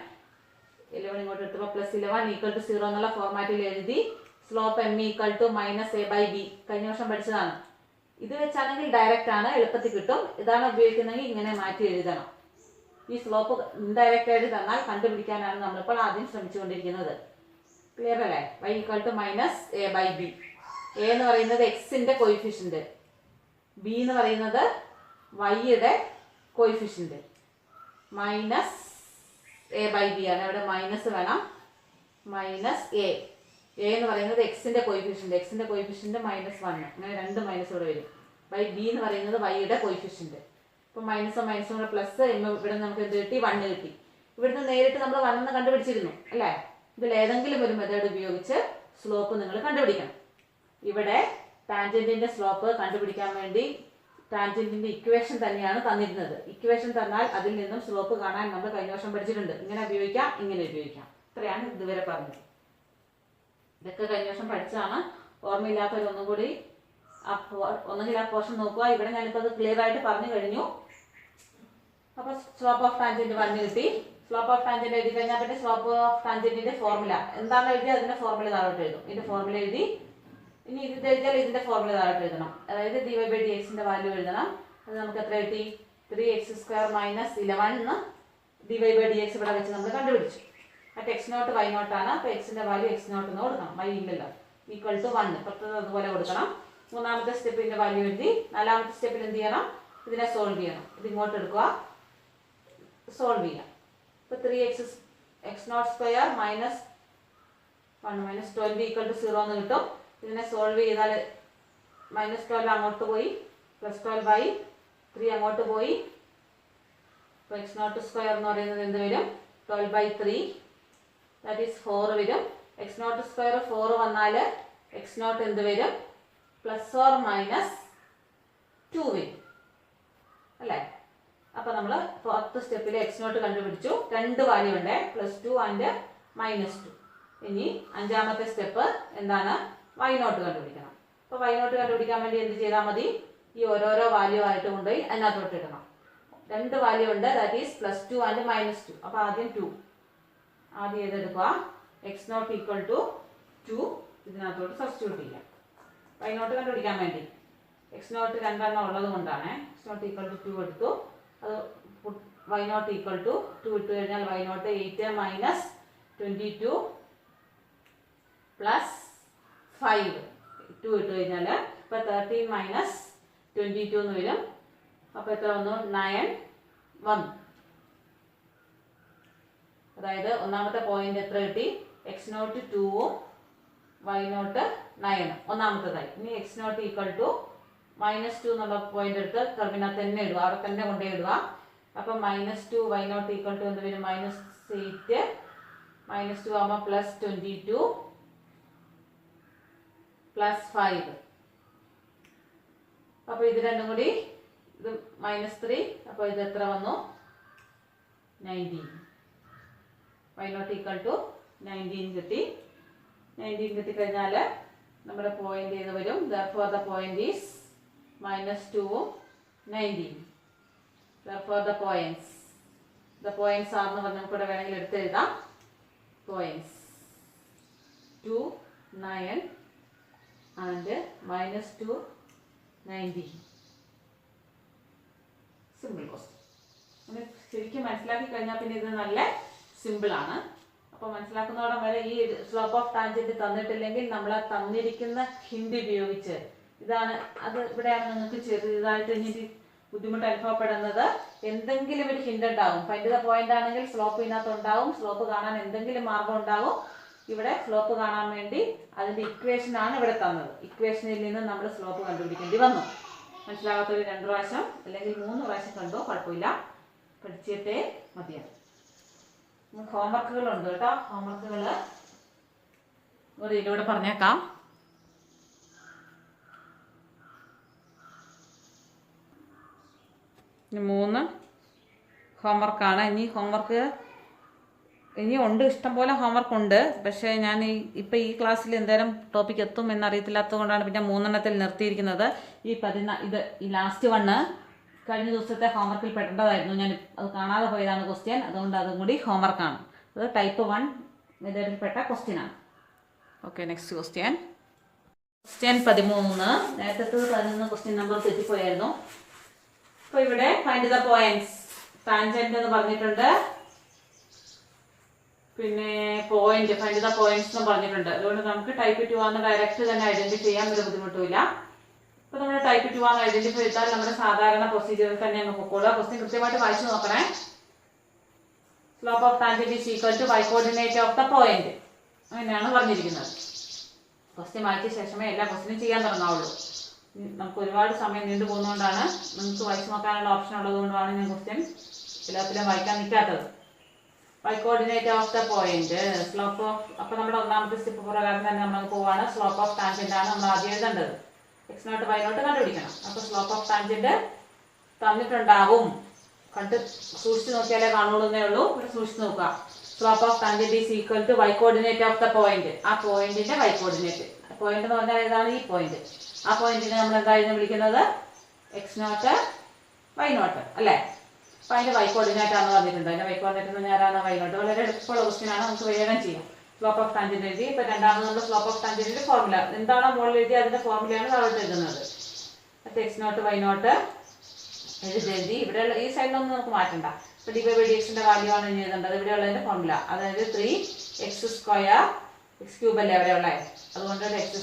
ഇങ്ങോട്ട് എടുത്തപ്പോൾ പ്ലസ് 11 ഈക്വൽ ടു 0 എന്നുള്ള ഫോർമാറ്റിൽ എഴുതി slope m equal to minus a by b. കഴിഞ്ഞ വർഷം പഠിച്ചതാണ്. ഇത് വെച്ചാണെങ്കിൽ ഡയറക്റ്റ് ആണ്, എളുപ്പത്തിൽ കിട്ടും. ഇതാണ് ഉപയോഗിക്കുന്നതെങ്കിൽ ഇങ്ങനെ മാറ്റി എഴുതണം. ഈ സ്ലോപ്പ് ഇൻഡയറക്റ്റ് ആയിട്ട് തന്നാൽ കണ്ടുപിടിക്കാനാണ് നമ്മളിപ്പോൾ ആദ്യം ശ്രമിച്ചുകൊണ്ടിരിക്കുന്നത്. ക്ലിയർ അല്ലേ? y equal to minus a by b. A എന്ന് പറയുന്നത് എക്സിന്റെ കോയിഫിഷ്യന്റ്, ബി എന്ന് പറയുന്നത് വൈയുടെ coefficient, minus a by b ആണ്. ഇവിടെ മൈനസ് വേണം, മൈനസ് എ. എ എന്ന് പറയുന്നത് എക്സിന്റെ കോയിഫിഷ്യന്റ് -1, അങ്ങനെ 2 മൈനസ് ഇവിടെ വരും. ബൈ ബി എന്ന് പറയുന്നത് വൈയുടെ കോയിഫിഷ്യന്റ്. ഇപ്പൊ മൈനസും കൂടെ പ്ലസ്, ഇവിടെ നമുക്ക് എന്ത് കിട്ടി, 1 കിട്ടി. ഇവിടുന്ന് നേരിട്ട് നമ്മൾ 1 എന്ന് കണ്ടുപിടിച്ചിരുന്നു അല്ലേ? ഇതിൽ ഏതെങ്കിലും ഒരു മെത്തേഡ് ഉപയോഗിച്ച് സ്ലോപ്പ് നിങ്ങൾ കണ്ടുപിടിക്കണം. ഇവിടെ ടാൻജന്റിന്റെ സ്ലോപ്പ് കണ്ടുപിടിക്കാൻ വേണ്ടി ടാൻജന്റിന്റെ ഇക്വേഷൻ തന്നെയാണ് തന്നിരുന്നത്. ഇക്വേഷൻ തന്നാൽ അതിൽ നിന്നും സ്ലോപ്പ് കാണാൻ നമ്മൾ കഴിഞ്ഞ വർഷം പഠിച്ചിട്ടുണ്ട്. ഇങ്ങനെ ഉപയോഗിക്കാം, ഇങ്ങനെ ഉപയോഗിക്കാം. ഇത്രയാണ് ഇതുവരെ പറഞ്ഞത്. ഇതൊക്കെ കഴിഞ്ഞ വർഷം പഠിച്ചതാണ്. ഓർമ്മയില്ലാത്തവരൊന്നും കൂടി ഒന്നുകിൽ ആ പോർഷൻ നോക്കുക. ഇവിടെ ഞാനിപ്പോൾ അത് ക്ലിയർ ആയിട്ട് പറഞ്ഞു കഴിഞ്ഞു. അപ്പോൾ സ്ലോപ്പ് ഓഫ് ടാൻജന്റ് 1 കിട്ടി. സ്ലോപ്പ് ഓഫ് ടാൻജന്റ് എഴുതി കഴിഞ്ഞാൽ പിന്നെ സ്ലോപ്പ് ഓഫ് ടാൻജന്റിന്റെ ഫോർമുല എന്താണ് എഴുതി, അതിന്റെ ഫോർമുല താഴോട്ട് എഴുതും. ഇതിന്റെ ഫോർമുല എഴുതി, ഇനി ഇത് എഴുതിയാൽ ഇതിന്റെ ഫോർമുല താഴോട്ട് എഴുതണം. അതായത് dy ബൈ dxന്റെ വാല്യൂ എഴുതണം. അത് നമുക്ക് എത്ര കിട്ടി, 3x² minus 11 dy by dx ഇവിടെ വെച്ച് നമ്മൾ കണ്ടുപിടിച്ചു. അറ്റ് x നോട്ട് y നോട്ടാണ്. അപ്പോൾ എക്സിന്റെ വാല്യൂ x നോട്ട് എന്ന് കൊടുക്കണം, y ഇല്ലല്ലോ. ഈക്വൽ ടു 1 പുറത്തത് അതുപോലെ കൊടുക്കണം. മൂന്നാമത്തെ സ്റ്റെപ്പിന്റെ വാല്യൂ എഴുതി. നാലാമത്തെ സ്റ്റെപ്പിൽ എന്ത് ചെയ്യണം, ഇതിനെ സോൾവ് ചെയ്യണം. ഇത് ഇങ്ങോട്ട് എടുക്കുക, സോൾവ് ചെയ്യാം. ഇപ്പോൾ 3x² minus 1 minus 12 equal to 0 എന്ന് കിട്ടും. ഇതിനെ സോൾവ് ചെയ്താൽ -12 അങ്ങോട്ട് പോയി, +12/3 അങ്ങോട്ട് പോയി. അപ്പോൾ x02 എന്ന് പറയുന്നത് എന്ത് വരും? 12/3, ദാറ്റ് ഈസ് 4 വരും. x02 4 വന്നാൽ x0 എന്ത് വരും? +or-2 വരും അല്ലേ? അപ്പോൾ നമ്മൾ 10th സ്റ്റെപ്പിൽ x0 കണ്ടുപിടിച്ചു. 2 വാല്യൂ ഉണ്ട്, +2 ആൻഡ് -2. ഇനി 5ാമത്തെ സ്റ്റെപ്പ് എന്താണ്? y0 കണ്ടുപിടിക്കണം. അപ്പോൾ y0 കണ്ടുപിടിക്കാൻ വേണ്ടി എന്ത് ചെയ്താൽ മതി? ഈ ഓരോരോ വാല്യൂ ആയിട്ട് കൊണ്ടുപോയി അതിനകത്തോട്ട് ഇടണം. 2 വാല്യൂ ഉണ്ട്, ദാറ്റ് ഈസ് +2 ആൻഡ് -2. അപ്പോൾ ആദ്യം 2 ആദ്യം ഏതെടുക്കുക? x0 = 2 ഇതിനകത്തോട്ട് സബ്സ്റ്റിറ്റ്യൂട്ട് ചെയ്യാം. y0 കണ്ടുപിടിക്കാൻ വേണ്ടി x0 രണ്ടെണ്ണം ഉള്ളത് കൊണ്ടാണ് x0 = 2 എടുത്തു. അത് y0 = 2 ഇട്ട് കഴിഞ്ഞാൽ y0 8 - 22 + 5 2 ഇട്ട് കഴിഞ്ഞാൽ ഇപ്പോൾ 13 - 22 എന്ന് വരും. അപ്പോൾ എത്ര വന്നു? 9 വന്നു. അതായത് ഒന്നാമത്തെ പോയിന്റ് എത്ര കിട്ടി? x0 2ഉം y0 9. ഒന്നാമത്തേതായി. ഇനി x0 = -2 എന്നുള്ള പോയിന്റ് എടുത്ത് കർവിനകത്ത് തന്നെ ഇടുക, അവിടെ തന്നെ കൊണ്ടുപോയി ഇടുക. അപ്പം -2 y0 = എന്ത് വരും? -8 -2 ആകുമ്പോൾ +22 + 5. അപ്പോൾ ഇത് രണ്ടും കൂടി ഇത് -3. അപ്പോൾ ഇത് എത്ര വന്നു? 19. y0 = 19 കിട്ടി. 19 കിട്ടിക്കഴിഞ്ഞാൽ നമ്മുടെ പോയിന്റ് ഏത് വരും? therefore the point is -2ഉം 19. therefore the points are എന്ന് പറഞ്ഞാൽ നമുക്ക് ഇവിടെ വേണമെങ്കിൽ എടുത്ത് എഴുതാം. points 2 9 and -2 19. Simple question. അങ്ങനെ ശരിക്കും മനസ്സിലാക്കി കഴിഞ്ഞാൽ പിന്നെ ഇത് നല്ല സിമ്പിളാണ്. അപ്പോൾ മനസ്സിലാക്കുന്നതോടെ വരെ ഈ സ്ലോപ്പ് ഓഫ് ടാൻജന്റ് തന്നിട്ടില്ലെങ്കിൽ നമ്മൾ തന്നിരിക്കുന്ന ഹിന്റ് ഉപയോഗിച്ച് ഇതാണ് അത് ഇവിടെയാണ് നിങ്ങൾക്ക് ചെറുതായിട്ട് ഇനി ബുദ്ധിമുട്ട് അനുഭവപ്പെടുന്നത്. എന്തെങ്കിലും ഒരു ഹിന്റ് ഉണ്ടാവും. ഫൈൻഡ് ദ പോയിന്റ് ആണെങ്കിൽ സ്ലോപ്പ് ഇതിനകത്ത് ഉണ്ടാവും. സ്ലോപ്പ് കാണാൻ എന്തെങ്കിലും മാർഗം ഉണ്ടാവും. ഇവിടെ സ്ലോപ്പ് കാണാൻ വേണ്ടി അതിന്റെ ഇക്വേഷൻ ആണ് ഇവിടെ തന്നത്. ഇക്വേഷനിൽ നിന്ന് നമ്മൾ സ്ലോപ്പ് കണ്ടുപിടിക്കേണ്ടി വന്നു. മനസ്സിലാകാത്തൊരു 2 പ്രാവശ്യം അല്ലെങ്കിൽ 3 പ്രാവശ്യം കണ്ടോ കുഴപ്പമില്ല, പഠിച്ചിട്ടേ മതിയാണ്. ഹോംവർക്കുകളുണ്ട് കേട്ടോ. ഹോംവർക്കുകൾ ഇതിലൂടെ പറഞ്ഞേക്കാം. ഇനി 3 ഹോംവർക്കാണ്. ഇനി ഉണ്ട്, ഇഷ്ടംപോലെ ഹോംവർക്ക് ഉണ്ട്. പക്ഷേ ഞാൻ ഇപ്പം ഈ ക്ലാസ്സിൽ എന്തേലും ടോപ്പിക് എത്തും എന്നറിയത്തില്ലാത്തത് കൊണ്ടാണ് പിന്നെ 3 എണ്ണത്തിൽ നിർത്തിയിരിക്കുന്നത്. ഈ ലാസ്റ്റ് 1 കഴിഞ്ഞ ദിവസത്തെ ഹോംവർക്കിൽ പെടേണ്ടതായിരുന്നു. ഞാൻ അത് കാണാതെ പോയതാണ് ക്വസ്റ്റ്യൻ. അതുകൊണ്ട് അതും കൂടി ഹോംവർക്കാണ്. അത് ടൈപ്പ് 1 മെത്തേഡിൽപ്പെട്ട ക്വസ്റ്റ്യനാണ്. Okay, next question 13. നേരത്തെ 11 ക്വസ്റ്റ്യൻ നമ്പർ തെറ്റിപ്പോയായിരുന്നു. അപ്പോൾ ഇവിടെ ഫൈൻഡ് ദ പോയിന്റ്സ്. ടാൻജന്റ് എന്ന് പറഞ്ഞിട്ടുണ്ട്, പിന്നെ പോയിന്റ് ഫൈൻഡ് ദ പോയിന്റ്സ് എന്ന് പറഞ്ഞിട്ടുണ്ട്. അതുകൊണ്ട് നമുക്ക് ടൈപ്പ് 2 ആണെന്ന് ഡയറക്റ്റ് തന്നെ ഐഡന്റിഫൈ ചെയ്യാൻ ഒരു ബുദ്ധിമുട്ടില്ല. അപ്പോൾ നമ്മൾ ടൈപ്പ് 2 ആണെന്ന് ഐഡന്റിഫൈ ചെയ്താൽ നമ്മുടെ സാധാരണ പ്രൊസീജിയറിൽ തന്നെ അങ്ങ് പൊക്കോളുക. ക്വസ്റ്റ്യൻ കൃത്യമായിട്ട് വായിച്ചു നോക്കണേ. Slope of tangent is equal to y coordinate of the point. അങ്ങനെയാണ് പറഞ്ഞിരിക്കുന്നത്. ക്വസ്റ്റ്യൻ വായിച്ച ശേഷമേ എല്ലാ ക്വസ്റ്റ്യനും ചെയ്യാൻ തുടങ്ങാവുള്ളൂ. നമുക്ക് ഒരുപാട് സമയം നീണ്ടു പോകുന്നതുകൊണ്ടാണ്, നിങ്ങൾക്ക് വായിച്ചു നോക്കാനുള്ള ഓപ്ഷൻ ഉള്ളതുകൊണ്ടാണ് ഞാൻ ക്വസ്റ്റ്യൻ എല്ലാത്തിലും വായിക്കാൻ നിൽക്കാത്തത്. y coordinate of the point slope of. അപ്പോൾ നമ്മുടെ ഒന്നാമത്തെ സ്റ്റെപ്പ് പ്രകാരം തന്നെ നമ്മൾ പോവാണ്. സ്ലോപ്പ് ഓഫ് ടാൻജന്റ് ആണ് നമ്മൾ ആദ്യം എഴുതേണ്ടത്. x0 y0 കണ്ടുപിടിക്കണം. അപ്പോൾ സ്ലോപ്പ് ഓഫ് ടാൻജന്റ് തന്നിട്ടുണ്ടാവും. കണ്ട് സൂക്ഷിച്ച് നോക്കിയാലേ കാണുള്ളൂന്നേ ഉള്ളൂ. ഇവിടെ സൂക്ഷിച്ച് നോക്കുക. Slope of tangent is equal to y coordinate of the point. ആ പോയിന്റിന്റെ y കോർഡിനേറ്റ്. പോയിന്റ് എന്ന് പറഞ്ഞാൽ ഏതാണ്? ഈ പോയിന്റ്. ആ പോയിന്റിനെ നമ്മൾ എന്തായിരുന്നു വിളിക്കുന്നത്? x0 y0 അല്ലേ? അപ്പോൾ അതിന്റെ y കോർഡിനേറ്റ് ആണെന്ന് പറഞ്ഞിട്ടുണ്ട്. അതിന്റെ y കോർഡിനേറ്റ് എന്ന് പറഞ്ഞാൽ ആരാണ്? y0. വളരെ എളുപ്പമുള്ള ക്വസ്റ്റ്യൻ ആണ്, നമുക്ക് വേഗം ചെയ്യാം. സ്ലോപ്പ് ഓഫ് ടാൻജന്റ് എഴുതി. ഇപ്പോൾ രണ്ടാമത് നമ്മൾ സ്ലോപ്പ് ഓഫ് ടാൻജന്റിന്റെ ഫോർമുല എന്താണോ മുകളിൽ എഴുതി അതിന്റെ ഫോർമുലയാണ് താഴോട്ട് എഴുതുന്നത്. അപ്പോൾ x0 y0 എഴുതി. ഇവിടെയുള്ള ഈ സൈഡിലൊന്നും നമുക്ക് മാറ്റണ്ട. ഇപ്പോൾ dy/dxന്റെ വാല്യൂ ആണ് ഇനി എഴുതേണ്ടത്. ഇവിടെയുള്ളതിന്റെ ഫോർമുല അതായത് 3x² x³ അല്ലേ അവിടെ ഉള്ളത്. അതുകൊണ്ട് x²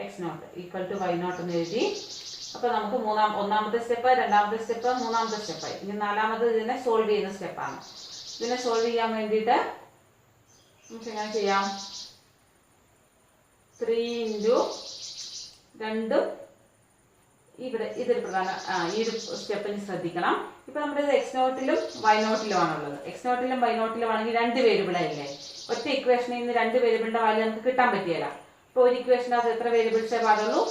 x0 equal to y0 എന്ന് എഴുതി. അപ്പോൾ നമുക്ക് ഒന്നാമത്തെ സ്റ്റെപ്പ്, രണ്ടാമത്തെ സ്റ്റെപ്പ്, മൂന്നാമത്തെ സ്റ്റെപ്പായി. ഇനി നാലാമത് ഇതിനെ സോൾവ് ചെയ്യുന്ന സ്റ്റെപ്പാണ്. ഇതിനെ സോൾവ് ചെയ്യാൻ വേണ്ടിയിട്ട് നമുക്ക് എങ്ങനെ ചെയ്യാം? 3 × 2 ഇവിടെ ഇതൊരു പ്രധാന ഈ ഒരു സ്റ്റെപ്പിന് ശ്രദ്ധിക്കണം. ഇപ്പൊ നമ്മുടെ ഇത് എക്സ് നോട്ടിലും വൈ നോട്ടിലും ആണുള്ളത്. എക്സ് നോട്ടിലും വൈ നോട്ടിലും ആണെങ്കിൽ രണ്ട് വേരിയബിളായില്ലേ. ഒറ്റ ഇക്വേഷനിൽ നിന്ന് രണ്ട് വേരിയബിളിന്റെ വാല്യൂ നമുക്ക് കിട്ടാൻ പറ്റിയല്ല. അപ്പോൾ ഒരു ഇക്വേഷനകത്ത് എത്ര വേരിയബിൾസേ പാടുള്ളൂ?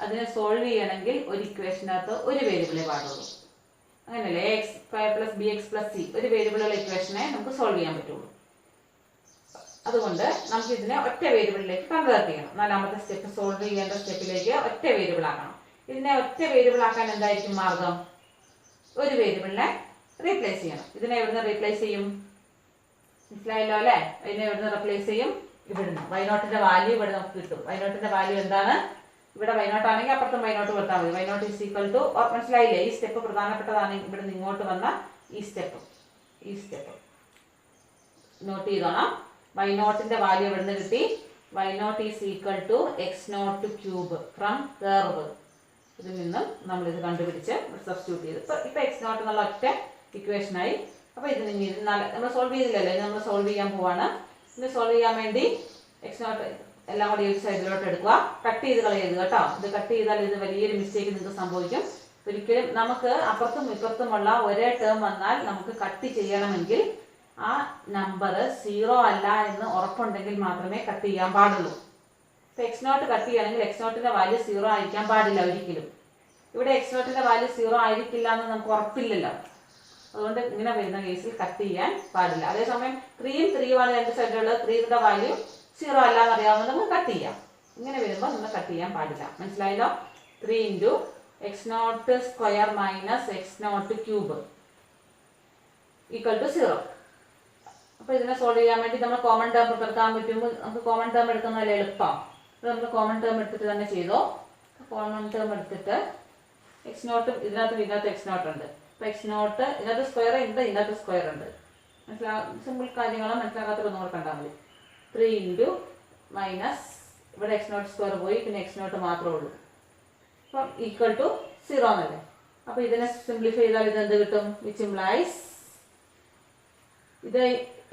അതിനെ സോൾവ് ചെയ്യണമെങ്കിൽ ഒരു ഇക്വേഷനകത്ത് ഒരു വേരിയബിളേ പാടുള്ളൂ. അങ്ങനെയല്ലേ? X square plus B X plus C ഒരു വേരിയബിളുള്ള ഇക്വേഷനെ നമുക്ക് സോൾവ് ചെയ്യാൻ പറ്റുള്ളൂ. അതുകൊണ്ട് നമുക്ക് ഇതിനെ ഒറ്റ വേരിയബിളിലേക്ക് കൺവേർട്ട് ചെയ്യണം. നാലാമത്തെ സ്റ്റെപ്പ് സോൾവ് ചെയ്യേണ്ട സ്റ്റെപ്പിലേക്ക് ഒറ്റ വേരിയബിൾ ആക്കണം. ഇതിനെ ഒറ്റ വേരിയബിൾ ആക്കാൻ എന്തായിരിക്കും മാർഗം? ഒരു വേരിയബിളിനെ റീപ്ലേസ് ചെയ്യണം. ഇതിനെ എവിടുന്ന് റീപ്ലേസ് ചെയ്യും? മനസ്സിലായല്ലോ അല്ലേ? ഇതിനെ എവിടുന്ന് റീപ്ലേസ് ചെയ്യും? ഇവിടുന്ന്. വൈനോട്ടിന്റെ വാല്യൂ ഇവിടെ നമുക്ക് കിട്ടും. വൈനോട്ടിന്റെ വാല്യൂ എന്താണ്? ഇവിടെ വൈനോട്ട് ആണെങ്കിൽ അപ്പുറത്തും വൈനോട്ട് കൊടുത്താൽ മതി. വൈനോട്ട് ഈസ് ഈക്വൽ ടു, മനസ്സിലായില്ലേ? ഈ സ്റ്റെപ്പ് പ്രധാനപ്പെട്ടതാണ്. ഇവിടെ നിന്ന് ഇങ്ങോട്ട് വന്ന ഈ സ്റ്റെപ്പ് നോട്ട് ചെയ്തോണം. വൈനോട്ടിന്റെ വാല്യൂ ഇവിടുന്ന് കിട്ടി. Y naught is equal to x naught cube from curve. ഇതിൽ നിന്നും നമ്മളിത് കണ്ടുപിടിച്ച് സബ്സ്റ്റിറ്റ്യൂട്ട് ചെയ്ത് ഇപ്പൊ എക്സ് നോട്ട് എന്നുള്ള ഒറ്റ ഇക്വേഷനായി. അപ്പൊ ഇതിന് നമ്മൾ സോൾവ് ചെയ്തില്ലല്ലോ, ഇത് നമ്മൾ സോൾവ് ചെയ്യാൻ പോവാണ്. ഇത് സോൾവ് ചെയ്യാൻ വേണ്ടി എക്സ് നോട്ട് എല്ലാം കൂടി ഒരു സൈഡിലോട്ട് എടുക്കുക. കട്ട് ചെയ്ത് കളയരുത് കേട്ടോ. ഇത് കട്ട് ചെയ്താൽ ഇത് വലിയൊരു മിസ്റ്റേക്ക് നിങ്ങൾക്ക് സംഭവിക്കും. ഒരിക്കലും നമുക്ക് അപ്പുറത്തും ഇപ്പുറത്തുമുള്ള ഒരേ ടേം വന്നാൽ നമുക്ക് കട്ട് ചെയ്യണമെങ്കിൽ ആ നമ്പർ 0 അല്ല എന്ന് ഉറപ്പുണ്ടെങ്കിൽ മാത്രമേ കട്ട് ചെയ്യാൻ പാടുള്ളൂ. ഇപ്പൊ എക്സ് നോട്ട് കട്ട് ചെയ്യണമെങ്കിൽ എക്സ് നോട്ടിന്റെ വാല്യൂ 0 ആയിരിക്കാൻ പാടില്ല ഒരിക്കലും. ഇവിടെ എക്സ് നോട്ടിന്റെ വാല്യൂ 0 ആയിരിക്കില്ല എന്ന് നമുക്ക് ഉറപ്പില്ലല്ലോ. അതുകൊണ്ട് ഇങ്ങനെ വരുന്ന കേസിൽ കട്ട് ചെയ്യാൻ പാടില്ല. അതേസമയം 3യും 3യുമാണ് രണ്ട് സൈഡിലുള്ളത്. 3യുടെ വാല്യൂ 0 അല്ല എന്നറിയാവുന്നത് നമുക്ക് കട്ട് ചെയ്യാം. ഇങ്ങനെ വരുമ്പോൾ നമ്മൾ കട്ട് ചെയ്യാൻ പാടില്ല. മനസ്സിലായല്ലോ? 3 into x naught square minus x naught cube equal to 0. അപ്പോൾ ഇതിനെ സോൾവ് ചെയ്യാൻ വേണ്ടി നമ്മൾ കോമൺ ടേം എടുക്കാൻ പറ്റുമ്പോൾ നമുക്ക് കോമൺ ടേം എടുക്കുന്നതല്ലേ എളുപ്പം. അപ്പോൾ നമ്മൾ കോമൺ ടേം എടുത്തിട്ട് തന്നെ ചെയ്തോ. കോമൺ ടേം എടുത്തിട്ട് എക്സ് നോട്ടും ഇതിനകത്ത് എക്സ് നോട്ട് ഉണ്ട്. അപ്പോൾ എക്സ് നോട്ട് ഇതിനകത്ത് സ്ക്വയർ ഉണ്ട്, ഇതിനകത്ത് സ്ക്വയർ ഉണ്ട്. സിമ്പിൾ കാര്യങ്ങളോ മനസ്സിലാക്കാത്തൊന്നും കൂടെ കണ്ടാൽ മതി. 3 ഇൻറ്റു മൈനസ് ഇവിടെ എക്സ് നോട്ട് സ്ക്വയർ പോയി, പിന്നെ എക്സ് നോട്ട് മാത്രമേ ഉള്ളൂ. അപ്പം ഈക്വൽ ടു 0 എന്നല്ലേ. അപ്പോൾ ഇതിനെ സിംപ്ലിഫൈ ചെയ്താൽ ഇത് എന്ത് കിട്ടും? വിച്ച് ഇംപ്ലൈസ് ഇത്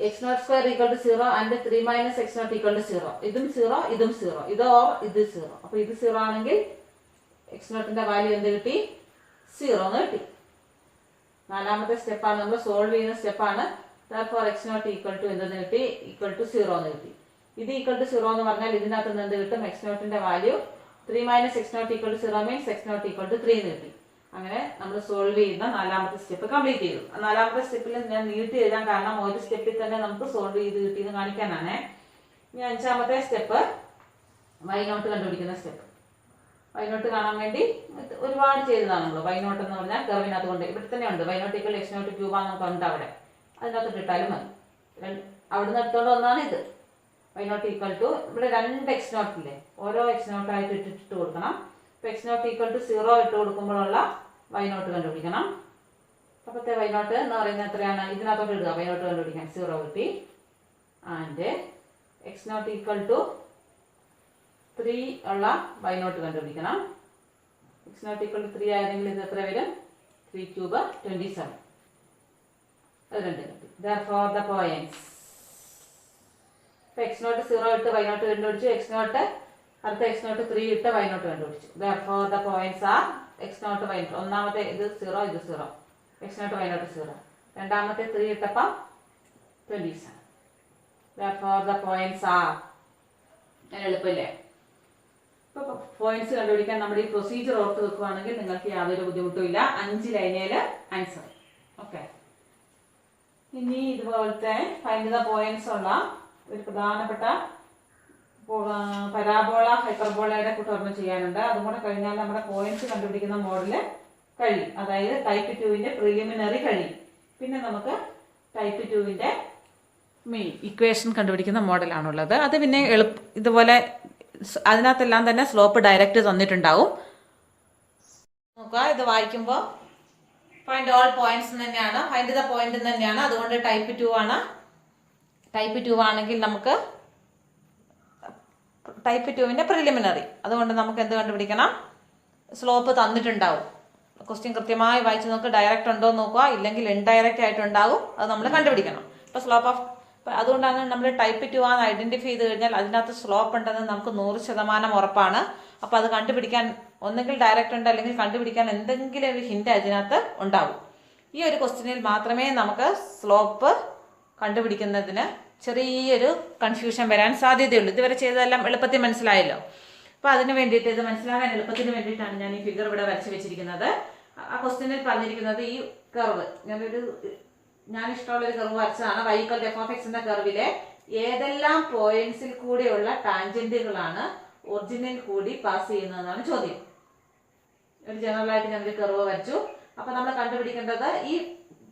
x naught square equal to 0 and 3 minus x naught equal to 0. ഇതും 0 ഇതും 0, ഇത് ഓർ ഇത് 0. അപ്പോൾ ഇത് 0 ആണെങ്കിൽ എക്സ് നോട്ടിന്റെ വാല്യൂ എന്ത് കിട്ടി? 0 എന്ന് കിട്ടി. നാലാമത്തെ സ്റ്റെപ്പാണ്, നമ്മൾ സോൾവ് ചെയ്യുന്ന സ്റ്റെപ്പാണ്. therefore x not equal to എന്തെന്ന് കിട്ടി? ഈക്വൽ ടു 0 എന്ന് കിട്ടി. ഇത് ഈക്വൽ ടു 0 എന്ന് പറഞ്ഞാൽ ഇതിനകത്ത് നിന്ന് എന്ത് കിട്ടും? എക്സ് നോട്ടിന്റെ value 3 minus x naught equal to 0 means x naught equal to 3 എന്ന് കിട്ടി. അങ്ങനെ നമ്മൾ സോൾവ് ചെയ്യുന്ന നാലാമത്തെ സ്റ്റെപ്പ് കംപ്ലീറ്റ് ചെയ്തു. നാലാമത്തെ സ്റ്റെപ്പിൽ ഞാൻ നീട്ടി എഴുതാൻ കാരണം ഒരു സ്റ്റെപ്പിൽ തന്നെ നമുക്ക് സോൾവ് ചെയ്ത് കിട്ടിയെന്ന് കാണിക്കാനാണ്. ഇനി അഞ്ചാമത്തെ സ്റ്റെപ്പ് വൈ നോട്ട് കണ്ടുപിടിക്കുന്ന സ്റ്റെപ്പ്. വൈ നോട്ട് കാണാൻ വേണ്ടി ഒരുപാട് ചെയ്തതാണല്ലോ. വൈ നോട്ട് എന്ന് പറഞ്ഞാൽ കർവിനകത്ത് കൊണ്ട് ഇവിടെ തന്നെ ഉണ്ട്. Y naught equal x naught ക്യൂബാന്ന് നമുക്ക് ഉണ്ട് അവിടെ. അതിനകത്ത് ഇട്ടാലും മതി. അവിടുന്ന് എടുത്തോണ്ട് വന്നാണ് ഇത്. വൈ നോട്ട് ഈക്വൽ ടു ഇവിടെ 2 എക്സ് നോട്ടില്ലേ, ഓരോ എക്സ് നോട്ടായിട്ട് ഇട്ടിട്ട് കൊടുക്കണം. ഇപ്പോൾ എക്സ് നോട്ട് ഈക്വൽ ടു 0 ഇട്ട് കൊടുക്കുമ്പോഴുള്ള വൈ നോട്ട് കണ്ടുപിടിക്കണം. അപ്പോഴത്തെ വൈ നോട്ട് എന്ന് പറയുന്നത് എത്രയാണ്? ഇതിനകത്തോട്ട് ഇടുക. വൈ നോട്ട് കണ്ടുപിടിക്കാൻ 0 കിട്ടി. And x naught equal to 3 ഉള്ള വൈ നോട്ട് കണ്ടുപിടിക്കണം. എക്സ് നോട്ട് ഈക്വൽ ടു 3 ആയിരുന്നെങ്കിൽ ഇത് എത്ര വരും? 3 ക്യൂബ് 27. അത് രണ്ടും കിട്ടി. therefore the points ഇപ്പോൾ എക്സ് നോട്ട് 0 ഇട്ട് വൈ നോട്ട് കണ്ടുപിടിച്ചു. എക്സ് നോട്ട് അടുത്ത എക്സ് നോട്ട് 3 ഇട്ട് വൈ നോട്ട് കണ്ടുപിടിച്ചു. therefore the points are x naught y naught. ഒന്നാമത്തെ ഇത് 0 ഇത് 0, എക്സ് നോട്ട് വൈ നോട്ട് 0. രണ്ടാമത്തെ 3 ഇട്ടപ്പം 27. therefore the points are എളുപ്പമില്ലേ? ഇപ്പോൾ പോയിന്റ്സ് കണ്ടുപിടിക്കാൻ നമ്മുടെ ഈ പ്രൊസീജിയർ ഓർത്ത് വെക്കുകയാണെങ്കിൽ നിങ്ങൾക്ക് യാതൊരു ബുദ്ധിമുട്ടും ഇല്ല. 5 ലൈനയിൽ ആൻസർ. ഓക്കെ, ഇനി ഇതുപോലത്തെ ഫൈൻഡ് ദ പോയിന്റ്സ് ഉള്ള ഒരു പ്രധാനപ്പെട്ട പരാബോള ഹൈപ്പർബോളയുടെ കൂട്ടൊരെണ്ണം ചെയ്യാനുണ്ട്. അതും കൂടെ കഴിഞ്ഞാൽ നമ്മുടെ പോയിന്റ്സ് കണ്ടുപിടിക്കുന്ന മോഡല് കഴിയും. അതായത് ടൈപ്പ് 2ന്റെ പ്രിലിമിനറി കഴിയും. പിന്നെ നമുക്ക് ടൈപ്പ് 2ന്റെ മെയിൻ ഇക്വേഷൻ കണ്ടുപിടിക്കുന്ന മോഡലാണുള്ളത്. അത് പിന്നെ ഇതുപോലെ അതിനകത്തെല്ലാം തന്നെ സ്ലോപ്പ് ഡയറക്റ്റ് തന്നിട്ടുണ്ടാവും. നോക്കുക, ഇത് വായിക്കുമ്പോൾ ഫൈൻഡ് ഓൾ പോയിന്റ്സ് തന്നെയാണ്, ഫൈൻഡ് ദ പോയിന്റ് തന്നെയാണ്. അതുകൊണ്ട് ടൈപ്പ് 2 ആണ്. ടൈപ്പ് 2 ആണെങ്കിൽ നമുക്ക് ടൈപ്പ് 2ന്റെ പ്രിലിമിനറി. അതുകൊണ്ട് നമുക്ക് എന്ത് കണ്ടുപിടിക്കണം? സ്ലോപ്പ് തന്നിട്ടുണ്ടാവും. ക്വസ്റ്റ്യൻ കൃത്യമായി വായിച്ച് നോക്ക്. ഡയറക്റ്റ് ഉണ്ടോ എന്ന് നോക്കുക, ഇല്ലെങ്കിൽ ഇൻഡയറക്റ്റ് ആയിട്ടുണ്ടാവും. അത് നമ്മൾ കണ്ടുപിടിക്കണം. ഇപ്പോൾ അതുകൊണ്ടാണ് നമ്മൾ ടൈപ്പ് 2 ആണെന്ന് ഐഡൻറ്റിഫൈ ചെയ്ത് കഴിഞ്ഞാൽ അതിനകത്ത് സ്ലോപ്പ് ഉണ്ടെന്ന് നമുക്ക് 100% ഉറപ്പാണ്. അപ്പോൾ അത് കണ്ടുപിടിക്കാൻ ഒന്നുകിൽ ഡയറക്റ്റ് ഉണ്ട്, അല്ലെങ്കിൽ കണ്ടുപിടിക്കാൻ എന്തെങ്കിലും ഒരു ഹിൻ്റ് അതിനകത്ത് ഉണ്ടാവും. ഈ ഒരു ക്വസ്റ്റ്യനിൽ മാത്രമേ നമുക്ക് സ്ലോപ്പ് കണ്ടുപിടിക്കുന്നതിന് ചെറിയൊരു കൺഫ്യൂഷൻ വരാൻ സാധ്യതയുള്ളൂ. ഇതുവരെ ചെയ്തതെല്ലാം എളുപ്പത്തിൽ മനസ്സിലായല്ലോ. അപ്പോൾ അതിന് വേണ്ടിയിട്ട്, ഇത് മനസ്സിലാകാൻ എളുപ്പത്തിന് വേണ്ടിയിട്ടാണ് ഞാൻ ഈ ഫിഗർ ഇവിടെ വരച്ച് വെച്ചിരിക്കുന്നത്. ആ ക്വസ്റ്റ്യനിൽ പറഞ്ഞിരിക്കുന്നത് ഈ കർവ്, ഞാൻ ഇഷ്ടമുള്ളൊരു കർവ് വരച്ചതാണ്. y = f(x) എന്ന കർവിലെ ഏതെല്ലാം പോയിന്റ്സിൽ കൂടെയുള്ള ടാൻജന്റുകളാണ് ഒറിജിനിൽ കൂടി പാസ് ചെയ്യുന്നതെന്നാണ് ചോദ്യം. ഒരു ജനറൽ ആയിട്ട് ഞാനൊരു കർവ് വരച്ചു. അപ്പൊ നമ്മൾ കണ്ടുപിടിക്കേണ്ടത് ഈ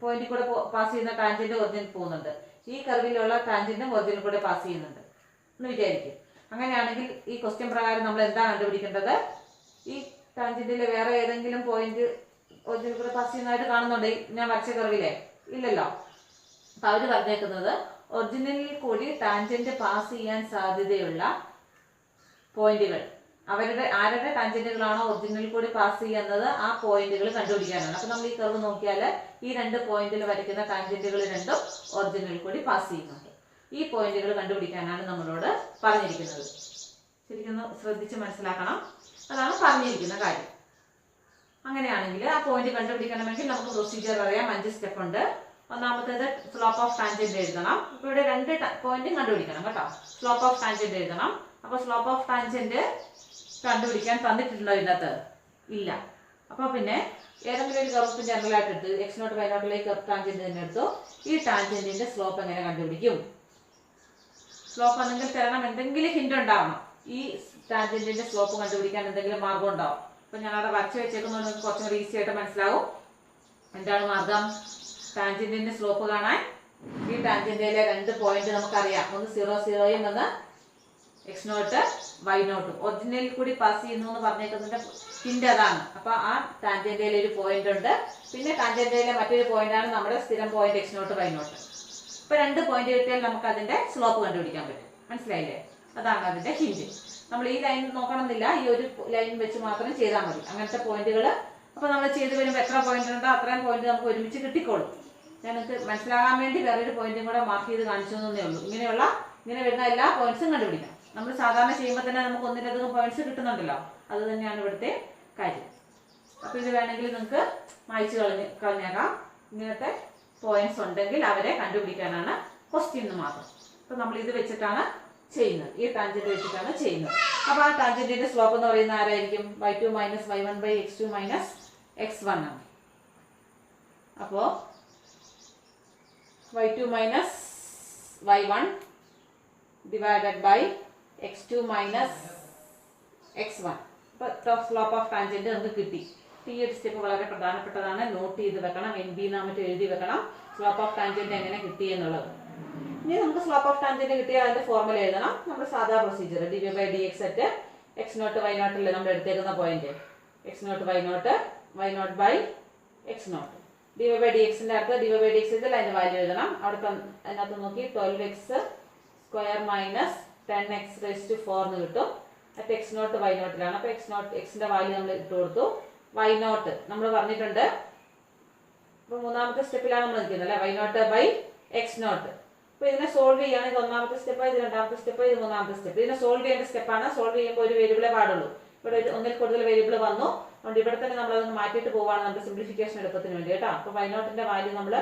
പോയിന്റിൽ കൂടെ പാസ് ചെയ്യുന്ന ടാൻജന്റ് ഒറിജിനിൽ പോകുന്നുണ്ട്, ഈ കർവിലുള്ള ടാൻജന്റും ഒറിജിനിൽ കൂടെ പാസ് ചെയ്യുന്നുണ്ട് എന്ന് വിചാരിക്കും. അങ്ങനെയാണെങ്കിൽ ഈ ക്വസ്റ്റ്യൻ പ്രകാരം നമ്മൾ എന്താ കണ്ടുപിടിക്കേണ്ടത്? ഈ ടാൻജന്റിലെ വേറെ ഏതെങ്കിലും പോയിന്റ് ഒറിജിനിൽ കൂടെ പാസ് ചെയ്യുന്നതായിട്ട് കാണുന്നുണ്ട് ഞാൻ വരച്ച കർവിലെ? ഇല്ലല്ലോ. അപ്പൊ അവര് പറഞ്ഞേക്കുന്നത് ഒറിജിനിൽ കൂടി ടാൻജന്റ് പാസ് ചെയ്യാൻ സാധ്യതയുള്ള പോയിന്റുകൾ, ആരുടെ ടാൻജന്റുകളാണോ ഒറിജിനിൽ കൂടി പാസ് ചെയ്യുന്നത് ആ പോയിന്റുകൾ കണ്ടുപിടിക്കാനാണ്. അപ്പൊ നമ്മൾ ഈ കർവ് നോക്കിയാൽ ഈ 2 പോയിന്റിൽ വരയ്ക്കുന്ന ടാൻജന്റുകൾ രണ്ടും ഒറിജിനിൽ കൂടി പാസ് ചെയ്യുന്നുണ്ട്. ഈ പോയിന്റുകൾ കണ്ടുപിടിക്കാനാണ് നമ്മളോട് പറഞ്ഞിരിക്കുന്നത്. ശരിക്കും ശ്രദ്ധിച്ച് മനസ്സിലാക്കണം, അതാണ് പറഞ്ഞിരിക്കുന്ന കാര്യം. അങ്ങനെയാണെങ്കിൽ ആ പോയിന്റ് കണ്ടുപിടിക്കണമെങ്കിൽ നമുക്ക് പ്രൊസീജിയർ അറിയാം. 5 സ്റ്റെപ്പ് ഉണ്ട്. ഒന്നാമത്തേത് സ്ലോപ്പ് ഓഫ് ടാൻജന്റ് എഴുതണം. ഇപ്പൊ ഇവിടെ 2 പോയിന്റും കണ്ടുപിടിക്കണം കേട്ടോ. സ്ലോപ്പ് ഓഫ് ടാൻജന്റ് എഴുതണം. അപ്പൊ സ്ലോപ്പ് ഓഫ് ടാൻജന്റ് കണ്ടുപിടിക്കാൻ തന്നിട്ടുണ്ടോ ഇതിനകത്ത്? ഇല്ല. അപ്പൊ പിന്നെ ഏതെങ്കിലും ഒരു കർവ് ജനറൽ ആയിട്ട് എടുത്ത് x0 y0 ടാൻജന്റ് തന്നെ എടുത്തു. ഈ ടാൻജന്റിന്റെ സ്ലോപ്പ് എങ്ങനെ കണ്ടുപിടിക്കും? സ്ലോപ്പ് എന്തെങ്കിലും തരണം, എന്തെങ്കിലും ഹിന്റ് ഉണ്ടാവണം. ഈ ടാൻജന്റിന്റെ സ്ലോപ്പ് കണ്ടുപിടിക്കാൻ എന്തെങ്കിലും മാർഗം ഉണ്ടാവും. അപ്പൊ ഞാൻ അവിടെ വരച്ച് വെച്ചേക്കുന്നത് നിങ്ങൾക്ക് കുറച്ചും കൂടി ഈസി ആയിട്ട് മനസ്സിലാവും. എന്താണ് മാർഗം? ടാൻജന്റിന്റെ സ്ലോപ്പ് കാണാൻ ഈ ടാൻജന്റിലെ 2 പോയിന്റ് നമുക്കറിയാം. ഒന്ന് 0 0യും ഒന്ന് x0 y0. ഒറിജിനൽ കൂടി പാസ് ചെയ്യുന്നു എന്ന് പറഞ്ഞേക്കുന്നതിന്റെ ഹിന്റ് അതാണ്. അപ്പൊ ആ ടാൻജന്റിലെ ഒരു പോയിന്റ് ഉണ്ട്. പിന്നെ ടാൻജന്റിലെ മറ്റൊരു പോയിന്റ് ആണ് നമ്മുടെ സ്ഥിരം പോയിന്റ് x0 y0. ഇപ്പൊ 2 പോയിന്റ് കിട്ടിയാൽ നമുക്ക് അതിന്റെ സ്ലോപ്പ് കണ്ടുപിടിക്കാൻ പറ്റും. മനസ്സിലായില്ലേ? അതാണ് അതിന്റെ ഹിന്റ്. നമ്മൾ ഈ ലൈൻ നോക്കണമെന്നില്ല, ഈ ഒരു ലൈൻ വെച്ച് മാത്രം ചെയ്താൽ മതി. അങ്ങനത്തെ പോയിന്റുകൾ അപ്പൊ നമ്മൾ ചെയ്ത് വരുമ്പോൾ എത്ര പോയിന്റ് ഉണ്ടോ അത്രയും പോയിന്റ് നമുക്ക് ഒരുമിച്ച് കിട്ടിക്കോളും. ഞാനത് മനസ്സിലാകാൻ വേണ്ടി വേറൊരു പോയിന്റും കൂടെ മാർക്ക് ചെയ്ത് കാണിച്ചു എന്നേ ഉള്ളൂ. ഇങ്ങനെ വരുന്ന എല്ലാ പോയിന്റ്സും കണ്ടുപിടിക്കാം. നമ്മൾ സാധാരണ ചെയ്യുമ്പോൾ തന്നെ നമുക്ക് ഒന്നിലധികം പോയിന്റ്സ് കിട്ടുന്നുണ്ടല്ലോ. അത് തന്നെയാണ് ഇവിടുത്തെ കാര്യം. അപ്പൊ ഇത് വേണമെങ്കിൽ നിങ്ങൾക്ക് മായ്ച്ചു കളഞ്ഞേക്കാം. ഇങ്ങനത്തെ പോയിന്റ്സ് ഉണ്ടെങ്കിൽ അവരെ കണ്ടുപിടിക്കാനാണ് ക്വസ്റ്റ്യൻ എന്ന് മാത്രം. അപ്പൊ നമ്മൾ ഇത് വെച്ചിട്ടാണ് ചെയ്യുന്നത്, ഈ ടാൻജന്റ് വെച്ചിട്ടാണ് ചെയ്യുന്നത്. അപ്പൊ ആ ടാൻജന്റിന്റെ സ്ലോപ്പ് എന്ന് പറയുന്ന ആരായിരിക്കും? y2 - y1 / x2 - x1 ആണ്. അപ്പോ y2 - y1 divided by x2 - x1. അപ്പൊ സ്ലോപ്പ് ഓഫ് ടാൻജന്റ് നമുക്ക് കിട്ടി. ഈ ഒരു സ്റ്റെപ്പ് വളരെ പ്രധാനപ്പെട്ടതാണ്. നോട്ട് ചെയ്ത് വെക്കണം, NB നാമത്തെ എഴുതി വെക്കണം. സ്ലോപ്പ് ഓഫ് ടാൻജന്റ് എങ്ങനെ കിട്ടി എന്നുള്ളത്. ഇനി നമുക്ക് സ്ലോപ്പ് ഓഫ് ടാൻജന്റ് കിട്ടിയാൽ അതിന്റെ ഫോർമുല എഴുതണം. നമ്മുടെ സാധാ procedure dv/dx at x0 y0 നമ്മൾ എടുത്തേക്കുന്ന point x0 y0 y0/x0. dv/dx ന്റെ അർത്ഥം dv/dx ഇതിൽ അതിന്റെ വാല്യൂ എഴുതണം. അവിടെ അതിനകത്ത് നോക്കി 12x² - 10x⁴ എന്ന് കിട്ടും. at x0 y0 അപ്പൊ x ന്റെ വാല്യൂ നമ്മൾ ഇട്ട് കൊടുത്തു. y0 നമ്മൾ പറഞ്ഞിട്ടുണ്ട്. അപ്പൊ മൂന്നാമത്തെ സ്റ്റെപ്പിലാണ് നമ്മൾ നിൽക്കുന്നത് അല്ലെ, y0/x0. അപ്പൊ ഇതിനെ സോൾവ് ചെയ്യാണ്. ഇത് ഒന്നാമത്തെ സ്റ്റെപ്പ്, ഇത് രണ്ടാമത്തെ സ്റ്റെപ്പ്, ഇത് മൂന്നാമത്തെ സ്റ്റെപ്പ്. ഇതിനെ സോൾവ് ചെയ്യേണ്ട സ്റ്റെപ്പാണ്. സോൾവ് ചെയ്യുമ്പോൾ ഒരു വേരിയബിളെ പാടുള്ളൂ. ഇവിടെ ഒന്നിൽ കൂടുതൽ വേരിയബിൾ വന്നു. അതുകൊണ്ട് ഇവിടെ തന്നെ നമ്മൾ അതൊന്ന് മാറ്റിയിട്ട് പോവാണ് നമ്മുടെ സിംപ്ലിഫിക്കേഷൻ എളുപ്പത്തിന് വേണ്ടി കേട്ടോ. അപ്പൊ y0ന്റെ വാല്യൂ നമ്മൾ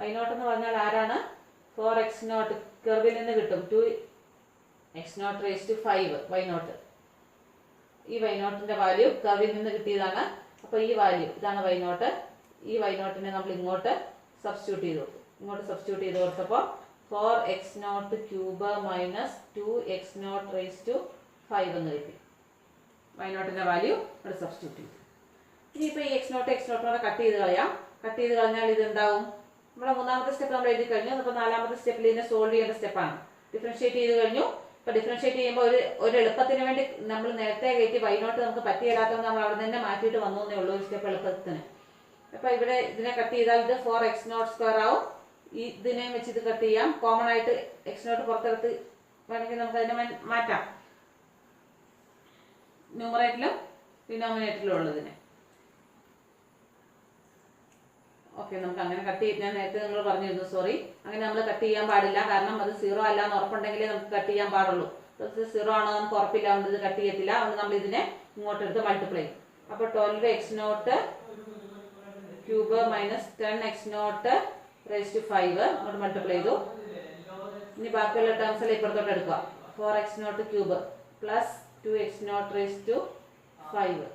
y0 എന്ന് പറഞ്ഞാൽ ആരാണ്? 4x0 കർവിൽ നിന്ന് കിട്ടും 2x0⁵ y0. ഈ y0ന്റെ വാല്യൂ കർവിൽ നിന്ന് കിട്ടിയതാണ്. അപ്പൊ ഈ വാല്യൂ ഇതാണ് y0. ഈ y0നെ നമ്മൾ ഇങ്ങോട്ട് സബ്സ്റ്റിറ്റ്യൂട്ട് ചെയ്ത് കൊടുത്തു. ഇങ്ങോട്ട് സബ്സ്റ്റിറ്റ്യൂട്ട് ചെയ്ത് കൊടുത്തപ്പോൾ 4x0³ - 2x0⁵ എന്ന് കിട്ടി. y0ന്റെ വാല്യൂ ഇവിടെ സബ്സ്റ്റിറ്റ്യൂട്ട് ചെയ്തു. ഇനിയിപ്പോൾ ഈ x0 കട്ട് ചെയ്ത് കളയാം. കട്ട് ചെയ്ത് കളഞ്ഞാൽ ഇത് എന്താവും? നമ്മുടെ മൂന്നാമത്തെ സ്റ്റെപ്പ് നമ്മൾ എഴുതി കഴിഞ്ഞു. അപ്പോൾ നാലാമത്തെ സ്റ്റെപ്പിൽ ഇതിനെ സോൾവ് ചെയ്യേണ്ട സ്റ്റെപ്പാണ്. ഡിഫറൻഷിയേറ്റ് ചെയ്ത് കഴിഞ്ഞു. അപ്പോൾ ഡിഫറൻഷിയേറ്റ് ചെയ്യുമ്പോൾ ഒരു എളുപ്പത്തിന് വേണ്ടി നമ്മൾ നേരത്തെ കയറ്റി y0 നമുക്ക് പറ്റിയില്ലാത്തതുകൊണ്ട് നമ്മൾ അവിടെ തന്നെ മാറ്റിയിട്ട് വന്നു എന്നേ ഉള്ളൂ, ഒരു സ്റ്റെപ്പ് എളുപ്പത്തിന്. അപ്പോൾ ഇവിടെ ഇതിനെ കട്ട് ചെയ്താൽ ഇത് 4x0² ആവും. ഇതിനെ വെച്ച് ഇത് കട്ട് ചെയ്യാം. കോമൺ ആയിട്ട് x0 പുറത്തെടുത്ത് വേണമെങ്കിൽ നമുക്ക് അതിനെ മാറ്റാം, ന്യൂമറേറ്ററിലും ഡിനോമിനേറ്ററിലും ഉള്ളതിനെ. ഓക്കെ, നമുക്ക് അങ്ങനെ കട്ട് ചെയ്ത് ഞാൻ നേരത്തെ നിങ്ങൾ പറഞ്ഞിരുന്നു, സോറി. അങ്ങനെ നമ്മൾ കട്ട് ചെയ്യാൻ പാടില്ല, കാരണം അത് 0 അല്ല എന്ന് ഉറപ്പുണ്ടെങ്കിലേ നമുക്ക് കട്ട് ചെയ്യാൻ പാടുള്ളൂ. 0 ആണോ നമുക്ക് ഉറപ്പില്ല, അതുകൊണ്ട് ഇത് കട്ട് ചെയ്യത്തില്ല. അതുകൊണ്ട് നമ്മൾ ഇതിനെ ഇങ്ങോട്ട് എടുത്ത് മൾട്ടിപ്ലൈ ചെയ്യും. അപ്പോൾ 12x0 cube minus 10x0 raise to 5 അങ്ങോട്ട് മൾട്ടിപ്ലൈ ചെയ്തു. ഇനി ബാക്കിയുള്ള ടേംസ് എല്ലാം ഇപ്പുറത്തോട്ട് എടുക്കുക. 4x0 cube plus 2x0 raise to 5.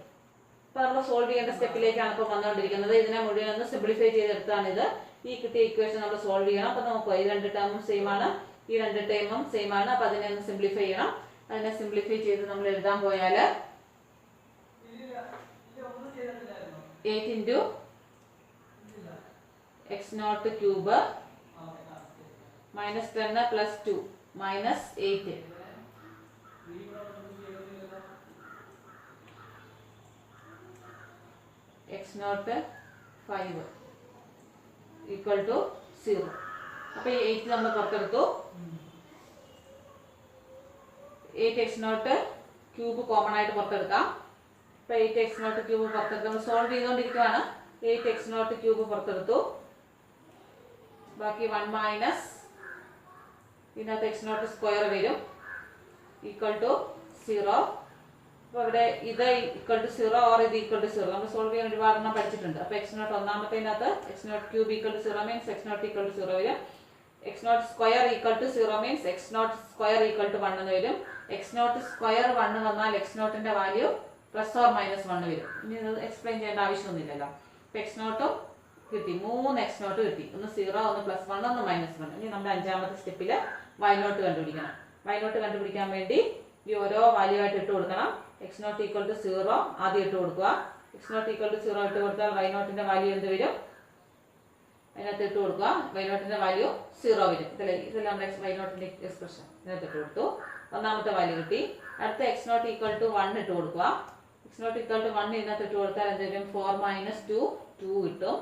അപ്പോൾ നമ്മൾ സോൾവ് ചെയ്യേണ്ട സ്റ്റെപ്പിലേക്കാണ് ഇപ്പോൾ വന്നുകൊണ്ടിരിക്കുന്നത്. ഇതിനെ മുഴുവൻ ഒന്ന് സിംപ്ലിഫൈ ചെയ്തെടുത്താണിത്. ഈ കിട്ടിയ ഇക്വേഷൻ നമ്മൾ സോൾവ് ചെയ്യണം. അപ്പോൾ നമുക്ക് ഈ 2 ടേമും സെയിം ആണ്, ഈ 2 ടേമും സെയിം ആണ്. അപ്പോൾ അതിനെ ഒന്ന് സിംപ്ലിഫൈ ചെയ്യണം. അതിനെ സിംപ്ലിഫൈ ചെയ്ത് നമ്മൾ എഴുതാൻ പോയാൽ 8 into x0 cube minus 10 plus 2 minus 8 x0 5 equal to 0. അപ്പോൾ ഈ 8 നമ്മൾ പുറത്തെടുത്തു. 8x0 ക്യൂബ് കോമൺ ആയിട്ട് പുറത്തെടുക്കാം. അപ്പോൾ 8x0 ക്യൂബ് പുറത്തെടുത്ത് നമ്മൾ സോൾവ് ചെയ്തുകൊണ്ടിരിക്കുകയാണ്. 8x0 ക്യൂബ് പുറത്തെടുത്തു. ബാക്കി 1 മൈനസ് ഇതിനകത്ത് x0 സ്ക്വയർ വരും ഈക്വൽ ടു 0. അപ്പോൾ ഇവിടെ ഇത് ഈക്വൽ ടു 0 ഓർ ഇത് ഈക്വൽ ടു 0 നമ്മൾ സോൾവ് ചെയ്യാൻ ഒരുപാട് എണ്ണം പഠിച്ചിട്ടുണ്ട്. അപ്പോൾ x0 ഒന്നാമത്തേനകത്ത് x0 cube equal to 0 means x0 equal to 0 വരും. x0 square equal to 0 means x0 square equal to 1 എന്ന് വരും. x0 സ്ക്വയർ 1 വന്നാൽ x0ന്റെ വാല്യൂ പ്ലസ് ഓർ മൈനസ് 1 വരും. ഇനി ഇത് എക്സ്പ്ലെയിൻ ചെയ്യേണ്ട ആവശ്യമൊന്നുമില്ലല്ലോ. അപ്പോൾ x0 കിട്ടി, 3 x0 കിട്ടി. ഒന്ന് 0, ഒന്ന് പ്ലസ് 1, ഒന്ന് മൈനസ് 1. ഇനി നമ്മുടെ അഞ്ചാമത്തെ സ്റ്റെപ്പിൽ y0 കണ്ടുപിടിക്കണം. y0 കണ്ടുപിടിക്കാൻ വേണ്ടി ഈ ഓരോ വാല്യൂ ആയിട്ട് ഇട്ട് കൊടുക്കണം. x0 ഈക്വൽ ടു 0 ആദ്യം ഇട്ട് കൊടുക്കുക. x0 ഈക്വൽ ടു 0 ഇട്ട് കൊടുത്താൽ y0ന്റെ വാല്യൂ എന്ത് വരും? അതിനകത്ത് ഇട്ട് കൊടുക്കുക. y0ന്റെ വാല്യൂ 0 വരും. ഇതെല്ലാം നമ്മുടെ y0ന്റെ എക്സ്പ്രഷൻ ഇതിനകത്ത് ഇട്ട് കൊടുത്തു. ഒന്നാമത്തെ വാല്യൂ കിട്ടി. അടുത്ത x0 ഈക്വൽ ടു 1 ഇട്ട് കൊടുക്കുക. x0 ഈക്വൽ ടു 1 ഇതിനകത്ത് ഇട്ട് കൊടുത്താൽ എന്ത് വരും? 4 മൈനസ് 2 2 കിട്ടും.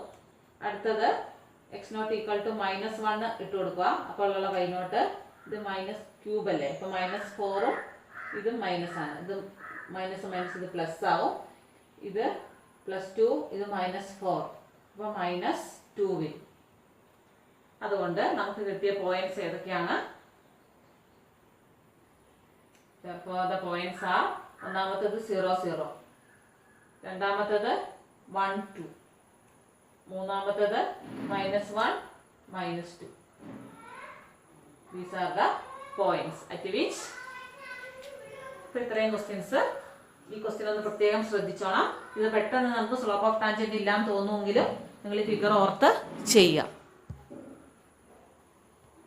അടുത്തത് x0 ഈക്വൽ ടു മൈനസ് 1 ഇട്ട് കൊടുക്കുക. അപ്പോൾ ഉള്ള y0 ഇത് മൈനസ് ക്യൂബ് അല്ലേ, അപ്പോൾ മൈനസ് 4ഉം ഇതും മൈനസ് ആണ്. ഇത് മൈനസ് മൈനസ് ഇത് പ്ലസ് ആവും. ഇത് പ്ലസ് 2, ഇത് മൈനസ് 4, അപ്പോൾ മൈനസ് 2 വരും. അതുകൊണ്ട് നമുക്ക് കിട്ടിയ പോയിന്റ്സ് ഏതൊക്കെയാണ്? The points are ഒന്നാമത്തേത് 0 0, രണ്ടാമത്തേത് 1 2, മൂന്നാമത്തേത് -1 -2. These are the points at which. ഇപ്പോൾ ഇത്രയും ക്വസ്റ്റ്യൻസ്. ഈ ക്വസ്റ്റ്യൻ ഒന്ന് പ്രത്യേകം ശ്രദ്ധിച്ചോണം. ഇത് പെട്ടെന്ന് നമുക്ക് സ്ലോപ്പ് ഓഫ് ടാൻജന്റ് ഇല്ലാന്ന് തോന്നുമെങ്കിലും നിങ്ങൾ ഈ ഫിഗർ ഓർത്ത് ചെയ്യുക.